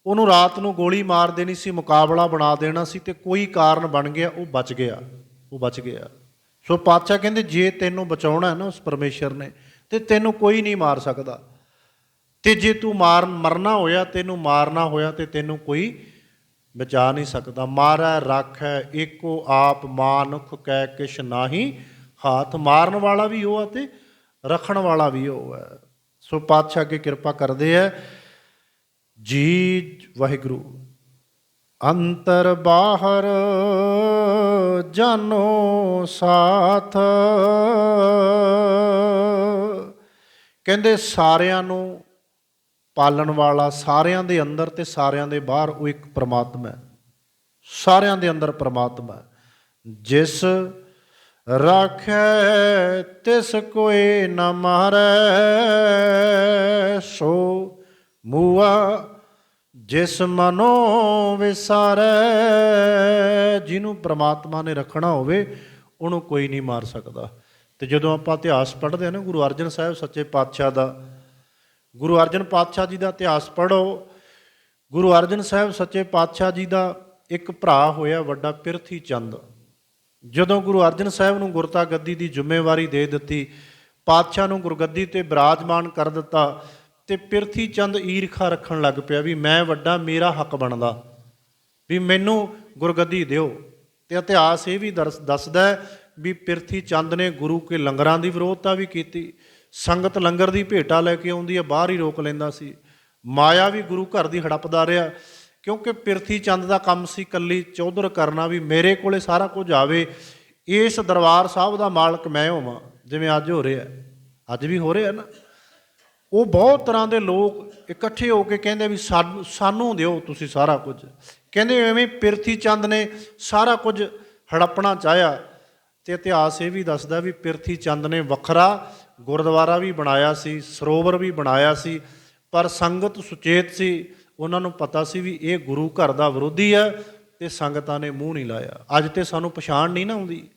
ਉਹਨੂੰ ਰਾਤ ਨੂੰ ਗੋਲੀ ਮਾਰ ਦੇਣੀ ਸੀ, ਮੁਕਾਬਲਾ ਬਣਾ ਦੇਣਾ ਸੀ, ਤੇ ਕੋਈ ਕਾਰਨ ਬਣ ਗਿਆ, ਉਹ ਬਚ ਗਿਆ, ਉਹ ਬਚ ਗਿਆ। ਸੋ ਪਾਤਸ਼ਾਹ ਕਹਿੰਦੇ ਜੇ ਤੈਨੂੰ ਬਚਾਉਣਾ ਹੈ ਨਾ ਉਸ ਪਰਮੇਸ਼ਰ ਨੇ, ਤੇ ਤੈਨੂੰ ਕੋਈ ਨਹੀਂ ਮਾਰ ਸਕਦਾ। ਤੇ ਜੇ ਤੂੰ ਮਰਨਾ ਹੋਇਆ, ਤੈਨੂੰ ਮਾਰਨਾ ਹੋਇਆ, ਤੇ ਤੈਨੂੰ ਕੋਈ ਬਚਾ ਨਹੀਂ ਸਕਦਾ। ਮਾਰੈ ਰਾਖੈ ਏਕੋ ਆਪ, ਮਾਨੁਖ ਕੈ ਕਿਛ ਨਾਹੀ ਹਾਥ। ਮਾਰਨ ਵਾਲਾ ਵੀ ਉਹ ਆ ਤੇ ਰੱਖਣ ਵਾਲਾ ਵੀ ਉਹ ਹੈ। ਸੋ ਪਾਤਸ਼ਾਹ ਅੱਗੇ ਕਿਰਪਾ ਕਰਦੇ ਹੈ ਜੀ। ਵਾਹਿਗੁਰੂ ਅੰਤਰ ਬਾਹਰ ਜਾਨੋ ਸਾਥ, ਕਹਿੰਦੇ ਸਾਰਿਆਂ ਨੂੰ ਪਾਲਣ ਵਾਲਾ, ਸਾਰਿਆਂ ਦੇ ਅੰਦਰ ਤੇ ਸਾਰਿਆਂ ਦੇ ਬਾਹਰ ਉਹ ਇੱਕ ਪ੍ਰਮਾਤਮਾ ਹੈ, ਸਾਰਿਆਂ ਦੇ ਅੰਦਰ ਪ੍ਰਮਾਤਮਾ। ਜਿਸ ਰਾਖੈ ਤਿਸ ਕੋਇ ਨਾ ਮਾਰੈ, ਸੋ ਮੂਆ ਜਿਸ ਮਨੋ ਵਿਸਾਰੈ। ਜਿਹਨੂੰ ਪ੍ਰਮਾਤਮਾ ਨੇ ਰੱਖਣਾ ਹੋਵੇ ਉਹਨੂੰ ਕੋਈ ਨਹੀਂ ਮਾਰ ਸਕਦਾ। ਤੇ ਜਦੋਂ ਆਪਾਂ ਇਤਿਹਾਸ ਪੜ੍ਹਦੇ ਹਾਂ ਨਾ ਗੁਰੂ ਅਰਜਨ ਸਾਹਿਬ ਸੱਚੇ ਪਾਤਸ਼ਾਹ ਦਾ, ਗੁਰੂ ਅਰਜਨ ਪਾਤਸ਼ਾਹ ਜੀ ਦਾ ਇਤਿਹਾਸ ਪੜ੍ਹੋ। ਗੁਰੂ ਅਰਜਨ ਸਾਹਿਬ ਸੱਚੇ ਪਾਤਸ਼ਾਹ ਜੀ ਦਾ ਇੱਕ ਭਰਾ ਹੋਇਆ ਵੱਡਾ, ਪਿਰਥੀ ਚੰਦ। ਜਦੋਂ ਗੁਰੂ ਅਰਜਨ ਸਾਹਿਬ ਨੂੰ ਗੁਰਤਾ ਗੱਦੀ ਦੀ ਜ਼ਿੰਮੇਵਾਰੀ ਦੇ ਦਿੱਤੀ, ਪਾਤਸ਼ਾਹ ਨੂੰ ਗੁਰਗੱਦੀ 'ਤੇ ਬਿਰਾਜਮਾਨ ਕਰ ਦਿੱਤਾ, ਤੇ ਪਿਰਥੀ ਚੰਦ ਈਰਖਾ ਰੱਖਣ ਲੱਗ ਪਿਆ ਵੀ ਮੈਂ ਵੱਡਾ, ਮੇਰਾ ਹੱਕ ਬਣਦਾ ਵੀ ਮੈਨੂੰ ਗੁਰਗੱਦੀ ਦਿਓ। ਤੇ ਇਤਿਹਾਸ ਇਹ ਵੀ ਦੱਸਦਾ ਵੀ ਪਿਰਥੀ ਚੰਦ ਨੇ ਗੁਰੂ ਕੇ ਲੰਗਰਾਂ ਦੀ ਵਿਰੋਧਤਾ ਵੀ ਕੀਤੀ। ਸੰਗਤ ਲੰਗਰ ਦੀ ਭੇਟਾ ਲੈ ਕੇ ਆਉਂਦੀ ਹੈ, ਬਾਹਰ ਹੀ ਰੋਕ ਲੈਂਦਾ ਸੀ। ਮਾਇਆ ਵੀ ਗੁਰੂ ਘਰ ਦੀ ਹੜੱਪਦਾ ਰਿਹਾ, ਕਿਉਂਕਿ ਪਿਰਥੀ ਚੰਦ ਦਾ ਕੰਮ ਸੀ ਇਕੱਲੀ ਚੌਧਰ ਕਰਨਾ, ਵੀ ਮੇਰੇ ਕੋਲੇ ਸਾਰਾ ਕੁਝ ਆਵੇ, ਇਸ ਦਰਬਾਰ ਸਾਹਿਬ ਦਾ ਮਾਲਕ ਮੈਂ ਹੋਵਾਂ। ਜਿਵੇਂ ਅੱਜ ਹੋ ਰਿਹਾ, ਅੱਜ ਵੀ ਹੋ ਰਿਹਾ ਨਾ। ਉਹ ਬਹੁਤ ਤਰ੍ਹਾਂ ਦੇ ਲੋਕ ਇਕੱਠੇ ਹੋ ਕੇ ਕਹਿੰਦੇ ਵੀ ਸਾਨੂੰ ਦਿਓ ਤੁਸੀਂ ਸਾਰਾ ਕੁਝ। ਕਹਿੰਦੇ ਐਵੇਂ ਪਿਰਥੀ ਚੰਦ ਨੇ ਸਾਰਾ ਕੁਝ ਹੜੱਪਣਾ ਚਾਹਿਆ। ਤੇ ਇਤਿਹਾਸ ਇਹ ਵੀ ਦੱਸਦਾ ਵੀ ਪਿਰਥੀ ਚੰਦ ਨੇ ਵੱਖਰਾ ਗੁਰਦੁਆਰਾ ਵੀ ਬਣਾਇਆ ਸੀ, ਸਰੋਵਰ ਵੀ ਬਣਾਇਆ ਸੀ, ਪਰ ਸੰਗਤ ਸੁਚੇਤ ਸੀ, ਉਹਨਾਂ ਨੂੰ ਪਤਾ ਸੀ ਵੀ ਇਹ ਗੁਰੂ ਘਰ ਦਾ ਵਿਰੋਧੀ ਹੈ, ਤੇ ਸੰਗਤਾਂ ਨੇ ਮੂੰਹ ਨਹੀਂ ਲਾਇਆ। ਅੱਜ ਤੇ ਸਾਨੂੰ ਪਛਾਣ ਨਹੀਂ ਨਾ ਆਉਂਦੀ,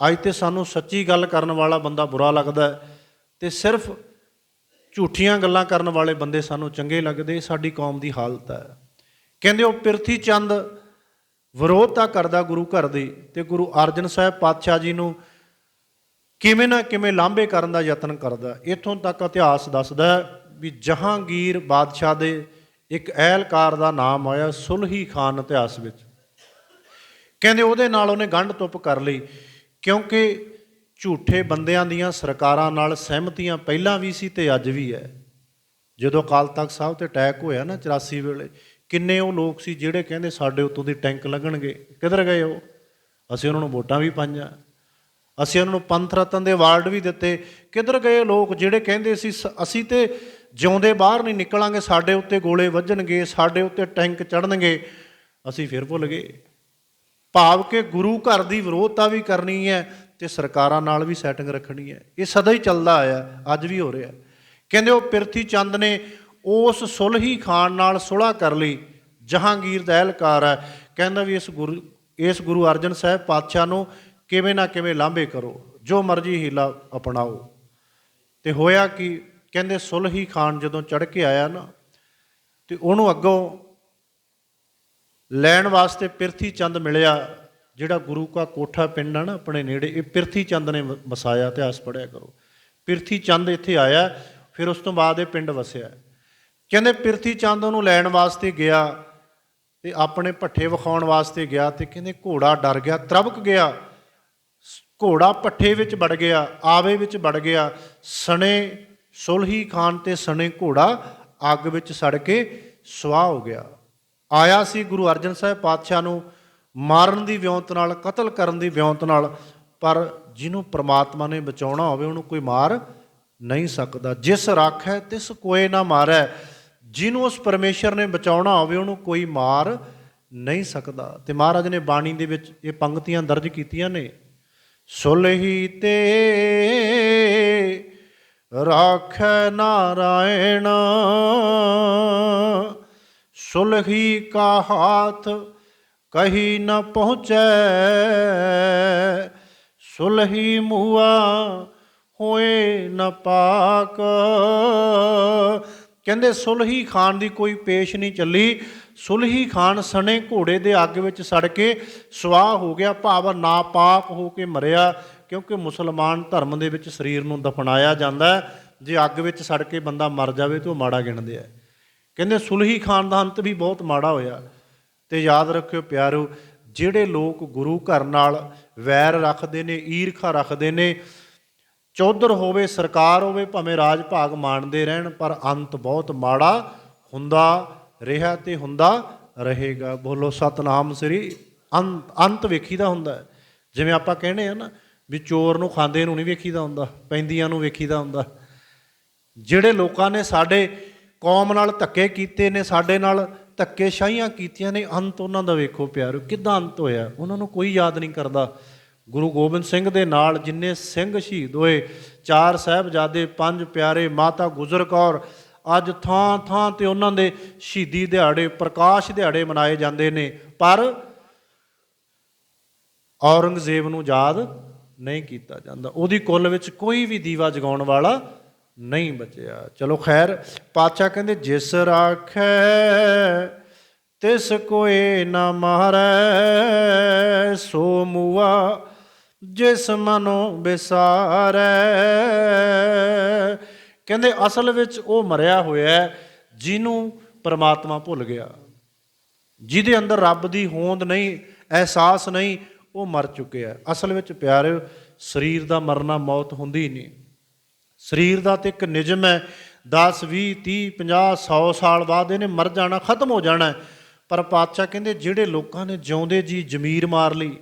ਅੱਜ ਤੇ ਸਾਨੂੰ ਸੱਚੀ ਗੱਲ ਕਰਨ ਵਾਲਾ ਬੰਦਾ ਬੁਰਾ ਲੱਗਦਾ, ਤੇ ਸਿਰਫ ਝੂਠੀਆਂ ਗੱਲਾਂ ਕਰਨ ਵਾਲੇ ਬੰਦੇ ਸਾਨੂੰ ਚੰਗੇ ਲੱਗਦੇ। ਸਾਡੀ ਕੌਮ ਦੀ ਹਾਲਤ ਹੈ। ਕਹਿੰਦੇ ਉਹ ਪਿਰਥੀ ਚੰਦ ਵਿਰੋਧਤਾ ਕਰਦਾ ਗੁਰੂ ਘਰ ਦੀ, ਤੇ ਗੁਰੂ ਅਰਜਨ ਸਾਹਿਬ ਪਾਤਸ਼ਾਹ ਜੀ ਨੂੰ ਕਿਵੇਂ ਨਾ ਕਿਵੇਂ ਲਾਂਭੇ ਕਰਨ ਦਾ ਯਤਨ ਕਰਦਾ। ਇੱਥੋਂ ਤੱਕ ਇਤਿਹਾਸ ਦੱਸਦਾ ਵੀ ਜਹਾਂਗੀਰ ਬਾਦਸ਼ਾਹ ਦੇ ਇੱਕ ਅਹਿਲਕਾਰ ਦਾ ਨਾਮ ਆਇਆ ਸੁਲਹੀ ਖਾਨ ਇਤਿਹਾਸ ਵਿੱਚ। ਕਹਿੰਦੇ ਉਹਦੇ ਨਾਲ ਉਹਨੇ ਗੰਢ ਤੁੱਪ ਕਰ ਲਈ, ਕਿਉਂਕਿ ਝੂਠੇ ਬੰਦਿਆਂ ਦੀਆਂ ਸਰਕਾਰਾਂ ਨਾਲ ਸਹਿਮਤੀਆਂ ਪਹਿਲਾਂ ਵੀ ਸੀ ਤੇ ਅੱਜ ਵੀ ਹੈ। ਜਦੋਂ ਅਕਾਲ ਤਖਤ ਸਾਹਿਬ 'ਤੇ ਅਟੈਕ ਹੋਇਆ ਨਾ 84 ਵੇਲੇ, ਕਿੰਨੇ ਉਹ ਲੋਕ ਸੀ ਜਿਹੜੇ ਕਹਿੰਦੇ ਸਾਡੇ ਉੱਤੋਂ ਦੀ ਟੈਂਕ ਲੱਗਣਗੇ। ਕਿੱਧਰ ਗਏ ਉਹ? ਅਸੀਂ ਉਹਨਾਂ ਨੂੰ ਵੋਟਾਂ ਵੀ ਪਾਈਆਂ, ਅਸੀਂ ਉਹਨਾਂ ਨੂੰ ਪੰਥ ਰਤਨ ਦੇ ਅਵਾਰਡ ਵੀ ਦਿੱਤੇ। ਕਿੱਧਰ ਗਏ ਲੋਕ ਜਿਹੜੇ ਕਹਿੰਦੇ ਸੀ ਅਸੀਂ ਤੇ ਜਿਉਂਦੇ ਬਾਹਰ ਨਹੀਂ ਨਿਕਲਾਂਗੇ, ਸਾਡੇ ਉੱਤੇ ਗੋਲੇ ਵੱਜਣਗੇ, ਸਾਡੇ ਉੱਤੇ ਟੈਂਕ ਚੜ੍ਹਨਗੇ। ਅਸੀਂ ਫਿਰ ਭੁੱਲ ਗਏ। ਭਾਵ ਕਿ ਗੁਰੂ ਘਰ ਦੀ ਵਿਰੋਧਤਾ ਵੀ ਕਰਨੀ ਹੈ ਤੇ ਸਰਕਾਰਾਂ ਨਾਲ ਵੀ ਸੈਟਿੰਗ ਰੱਖਣੀ ਹੈ। ਇਹ ਸਦਾ ਹੀ ਚੱਲਦਾ ਆਇਆ, ਅੱਜ ਵੀ ਹੋ ਰਿਹਾ। ਕਹਿੰਦੇ ਉਹ ਪਿਰਥੀ ਚੰਦ ਨੇ ਉਸ ਸੁਲਹੀ ਖਾਨ ਨਾਲ ਸੁਲ੍ਹਾ ਕਰ ਲਈ। ਜਹਾਂਗੀਰ ਦਾ ਅਹਿਲਕਾਰ ਹੈ, ਕਹਿੰਦਾ ਵੀ ਇਸ ਗੁਰੂ ਅਰਜਨ ਸਾਹਿਬ ਪਾਤਸ਼ਾਹ ਨੂੰ ਕਿਵੇਂ ਨਾ ਕਿਵੇਂ ਲਾਂਭੇ ਕਰੋ। ਜੋ ਮਰਜ਼ੀ ਹੀਲਾ ਅਪਣਾਓ। ਤੇ ਹੋਇਆ ਕਿ ਕਹਿੰਦੇ ਸੁਲਹੀ ਖਾਨ ਜਦੋਂ ਚੜ੍ਹ ਕੇ ਆਇਆ ਨਾ, ਤੇ ਉਹਨੂੰ ਅੱਗੋਂ ਲੈਣ ਵਾਸਤੇ ਪਿਰਥੀ ਚੰਦ ਮਿਲਿਆ, ਜਿਹੜਾ ਗੁਰੂ ਕਾ ਕੋਠਾ ਪਿੰਡ ਆ ਨਾ ਆਪਣੇ ਨੇੜੇ, ਇਹ ਪਿਰਥੀ ਚੰਦ ਨੇ ਵਸਾਇਆ। ਇਤਿਹਾਸ ਪੜ੍ਹਿਆ ਕਰੋ, ਪਿਰਥੀ ਚੰਦ ਇੱਥੇ ਆਇਆ, ਫਿਰ ਉਸ ਤੋਂ ਬਾਅਦ ਇਹ ਪਿੰਡ ਵਸਿਆ। ਕਹਿੰਦੇ ਪਿਰਥੀ ਚੰਦ ਉਹਨੂੰ ਲੈਣ ਵਾਸਤੇ ਗਿਆ ਤੇ ਆਪਣੇ ਭੱਠੇ ਵਿਖਾਉਣ ਵਾਸਤੇ ਗਿਆ, ਤੇ ਕਹਿੰਦੇ ਘੋੜਾ ਡਰ ਗਿਆ, ਤਰਬਕ ਗਿਆ, ਘੋੜਾ ਭੱਠੇ ਵਿੱਚ ਵੜ ਗਿਆ, ਆਵੇ ਵਿੱਚ ਵੜ ਗਿਆ। ਸਣੇ ਸੁਲਹੀ ਖਾਨ ਤੇ ਸਣੇ ਘੋੜਾ ਅੱਗ ਵਿੱਚ ਸੜ ਕੇ ਸੁਆਹ ਹੋ ਗਿਆ। ਆਇਆ ਸੀ ਗੁਰੂ ਅਰਜਨ ਸਾਹਿਬ ਪਾਤਸ਼ਾਹ ਨੂੰ ਮਾਰਨ ਦੀ ਵਿਉਂਤ ਨਾਲ, ਕਤਲ ਕਰਨ ਦੀ ਵਿਉਂਤ ਨਾਲ, ਪਰ ਜਿਹਨੂੰ ਪ੍ਰਮਾਤਮਾ ਨੇ ਬਚਾਉਣਾ ਹੋਵੇ ਉਹਨੂੰ ਕੋਈ ਮਾਰ ਨਹੀਂ ਸਕਦਾ। ਜਿਸ ਰਾਖੈ ਤਿਸ ਕੋਇ ਨਾ ਮਾਰੈ, ਜਿਹਨੂੰ ਉਸ ਪਰਮੇਸ਼ਰ ਨੇ ਬਚਾਉਣਾ ਹੋਵੇ ਉਹਨੂੰ ਕੋਈ ਮਾਰ ਨਹੀਂ ਸਕਦਾ। ਤੇ ਮਹਾਰਾਜ ਨੇ ਬਾਣੀ ਦੇ ਵਿੱਚ ਇਹ ਪੰਕਤੀਆਂ ਦਰਜ ਕੀਤੀਆਂ ਨੇ, ਸੁਲਹੀ ਤੇ ਰਾਖੈ ਨਾਰਾਇਣ, ਸੁਲਹੀ ਕਾ ਹਾਥ ਕਹੀ ਨ ਪਹੁੰਚੈ, ਸੁਲਹੀ ਮੂਆ ਹੋਏ ਨ ਪਾਕ। ਕਹਿੰਦੇ ਸੁਲਹੀ ਖਾਨ ਦੀ ਕੋਈ ਪੇਸ਼ ਨਹੀਂ ਚੱਲੀ। ਸੁਲਹੀ ਖਾਨ ਸਣੇ ਘੋੜੇ ਦੇ ਅੱਗ ਵਿੱਚ ਸੜ ਕੇ ਸੁਆਹ ਹੋ ਗਿਆ, ਭਾਵ ਨਾਪਾਕ ਹੋ ਕੇ ਮਰਿਆ। ਕਿਉਂਕਿ ਮੁਸਲਮਾਨ ਧਰਮ ਦੇ ਵਿੱਚ ਸਰੀਰ ਨੂੰ ਦਫਨਾਇਆ ਜਾਂਦਾ, ਜੇ ਅੱਗ ਵਿੱਚ ਸੜ ਕੇ ਬੰਦਾ ਮਰ ਜਾਵੇ ਤਾਂ ਉਹ ਮਾੜਾ ਗਿਣਦੇ ਆ। ਕਹਿੰਦੇ ਸੁਲਹੀ ਖਾਨ ਦਾ ਅੰਤ ਵੀ ਬਹੁਤ ਮਾੜਾ ਹੋਇਆ। ਤੇ ਯਾਦ ਰੱਖਿਓ ਪਿਆਰੋ, ਜਿਹੜੇ ਲੋਕ ਗੁਰੂ ਘਰ ਨਾਲ ਵੈਰ ਰੱਖਦੇ ਨੇ, ਈਰਖਾ ਰੱਖਦੇ ਨੇ, ਚੌਧਰ ਹੋਵੇ ਸਰਕਾਰ ਹੋਵੇ ਭਾਵੇਂ ਰਾਜ ਭਾਗ ਮਾਣਦੇ ਰਹਿਣ, ਪਰ ਅੰਤ ਬਹੁਤ ਮਾੜਾ ਹੁੰਦਾ ਰਿਹਾ ਤੇ ਹੁੰਦਾ ਰਹੇਗਾ। ਬੋਲੋ ਸਤਨਾਮ ਸ੍ਰੀ। ਅੰਤ ਵੇਖੀਦਾ ਹੁੰਦਾ। ਜਿਵੇਂ ਆਪਾਂ ਕਹਿੰਦੇ ਆ ਨਾ ਵੀ ਚੋਰ ਨੂੰ ਖਾਂਦੇ ਨੂੰ ਨਹੀਂ ਵੇਖੀਦਾ ਹੁੰਦਾ, ਪੈਂਦੀਆਂ ਨੂੰ ਵੇਖੀਦਾ ਹੁੰਦਾ। ਜਿਹੜੇ ਲੋਕਾਂ ਨੇ ਸਾਡੇ ਕੌਮ ਨਾਲ ਧੱਕੇ ਕੀਤੇ ਨੇ, ਸਾਡੇ ਨਾਲ ਧੱਕੇਸ਼ਾਹੀਆਂ ਕੀਤੀਆਂ ਨੇ, ਅੰਤ ਉਹਨਾਂ ਦਾ ਵੇਖੋ ਪਿਆਰੋ ਕਿੱਦਾਂ ਅੰਤ ਹੋਇਆ। ਉਹਨਾਂ ਨੂੰ ਕੋਈ ਯਾਦ ਨਹੀਂ ਕਰਦਾ। ਗੁਰੂ ਗੋਬਿੰਦ ਸਿੰਘ ਦੇ ਨਾਲ ਜਿੰਨੇ ਸਿੰਘ ਸ਼ਹੀਦ ਹੋਏ, 4 ਸਾਹਿਬਜ਼ਾਦੇ, 5 ਪਿਆਰੇ, ਮਾਤਾ ਗੁਜਰ ਕੌਰ, ਅੱਜ ਥਾਂ ਥਾਂ ਤੇ ਉਹਨਾਂ ਦੇ ਸ਼ਹੀਦੀ ਦਿਹਾੜੇ, ਪ੍ਰਕਾਸ਼ ਦਿਹਾੜੇ ਮਨਾਏ ਜਾਂਦੇ ਨੇ, ਪਰ ਔਰੰਗਜ਼ੇਬ ਨੂੰ ਯਾਦ ਨਹੀਂ ਕੀਤਾ ਜਾਂਦਾ। ਉਹਦੀ ਕੁੱਲ ਵਿੱਚ ਕੋਈ ਵੀ ਦੀਵਾ ਜਗਾਉਣ ਵਾਲਾ ਨਹੀਂ ਬਚਿਆ। ਚਲੋ ਖੈਰ, ਪਾਤਸ਼ਾਹ ਕਹਿੰਦੇ ਜਿਸ ਰਾਖੈ ਤਿਸ ਕੋਇ ਨਾ ਮਾਰੈ, ਸੋ ਮੂਆ ਜਿਸ ਮਨੋ ਵਿਸਾਰੈ। ਕਹਿੰਦੇ ਅਸਲ ਵਿੱਚ ਉਹ ਮਰਿਆ ਹੋਇਆ ਜਿਹਨੂੰ ਪਰਮਾਤਮਾ ਭੁੱਲ ਗਿਆ, ਜਿਹਦੇ ਅੰਦਰ ਰੱਬ ਦੀ ਹੋਂਦ ਨਹੀਂ, ਅਹਿਸਾਸ ਨਹੀਂ, ਉਹ ਮਰ ਚੁੱਕਿਆ। ਅਸਲ ਵਿੱਚ ਪਿਆਰਿਓ, ਸਰੀਰ ਦਾ ਮਰਨਾ ਮੌਤ ਹੁੰਦੀ ਨਹੀਂ। ਸਰੀਰ ਦਾ ਤੇ ਇੱਕ ਨਿਯਮ ਹੈ, 10 20 30 50 100 ਸਾਲ ਬਾਅਦ ਇਹਨੇ ਮਰ ਜਾਣਾ, ਖਤਮ ਹੋ ਜਾਣਾ। ਪਰ ਪਾਤਸ਼ਾਹ ਕਹਿੰਦੇ ਜਿਹੜੇ ਲੋਕਾਂ ਨੇ ਜਿਉਂਦੇ ਜੀ ਜ਼ਮੀਰ ਮਾਰ ਲਈ,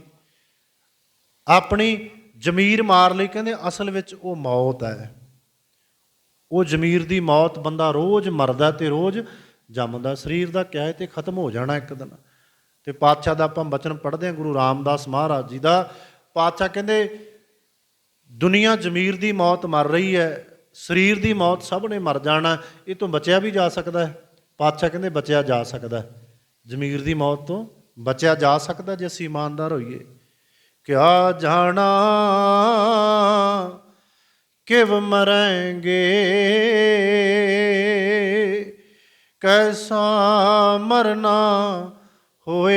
ਆਪਣੀ ਜ਼ਮੀਰ ਮਾਰ ਲਈ, ਕਹਿੰਦੇ ਅਸਲ ਵਿੱਚ ਉਹ ਮੌਤ ਹੈ। ਉਹ ਜ਼ਮੀਰ ਦੀ ਮੌਤ, ਬੰਦਾ ਰੋਜ਼ ਮਰਦਾ ਤੇ ਰੋਜ਼ ਜੰਮਦਾ। ਸਰੀਰ ਦਾ ਕਿਆ ਹੈ ਤੇ ਖਤਮ ਹੋ ਜਾਣਾ ਇੱਕ ਦਿਨ। ਤੇ ਪਾਤਸ਼ਾਹ ਦਾ ਆਪਾਂ ਬਚਨ ਪੜ੍ਹਦੇ ਹਾਂ, ਗੁਰੂ ਰਾਮਦਾਸ ਮਹਾਰਾਜ ਜੀ ਦਾ। ਪਾਤਸ਼ਾਹ ਕਹਿੰਦੇ ਦੁਨੀਆ ਜ਼ਮੀਰ ਦੀ ਮੌਤ ਮਰ ਰਹੀ ਹੈ, ਸਰੀਰ ਦੀ ਮੌਤ ਸਭ ਨੇ ਮਰ ਜਾਣਾ, ਇਹ ਤੋਂ ਬਚਿਆ ਵੀ ਜਾ ਸਕਦਾ ਹੈ। ਪਾਤਸ਼ਾਹ ਕਹਿੰਦੇ ਬਚਿਆ ਜਾ ਸਕਦਾ, ਜ਼ਮੀਰ ਦੀ ਮੌਤ ਤੋਂ ਬਚਿਆ ਜਾ ਸਕਦਾ ਜੇ ਅਸੀਂ ਇਮਾਨਦਾਰ ਹੋਈਏ। ਕਿਆ ਜਾਣਾ ਕਿਵ ਮਰੈਂਗੇ, ਕੈਸਾ ਮਰਨਾ ਹੋਏ,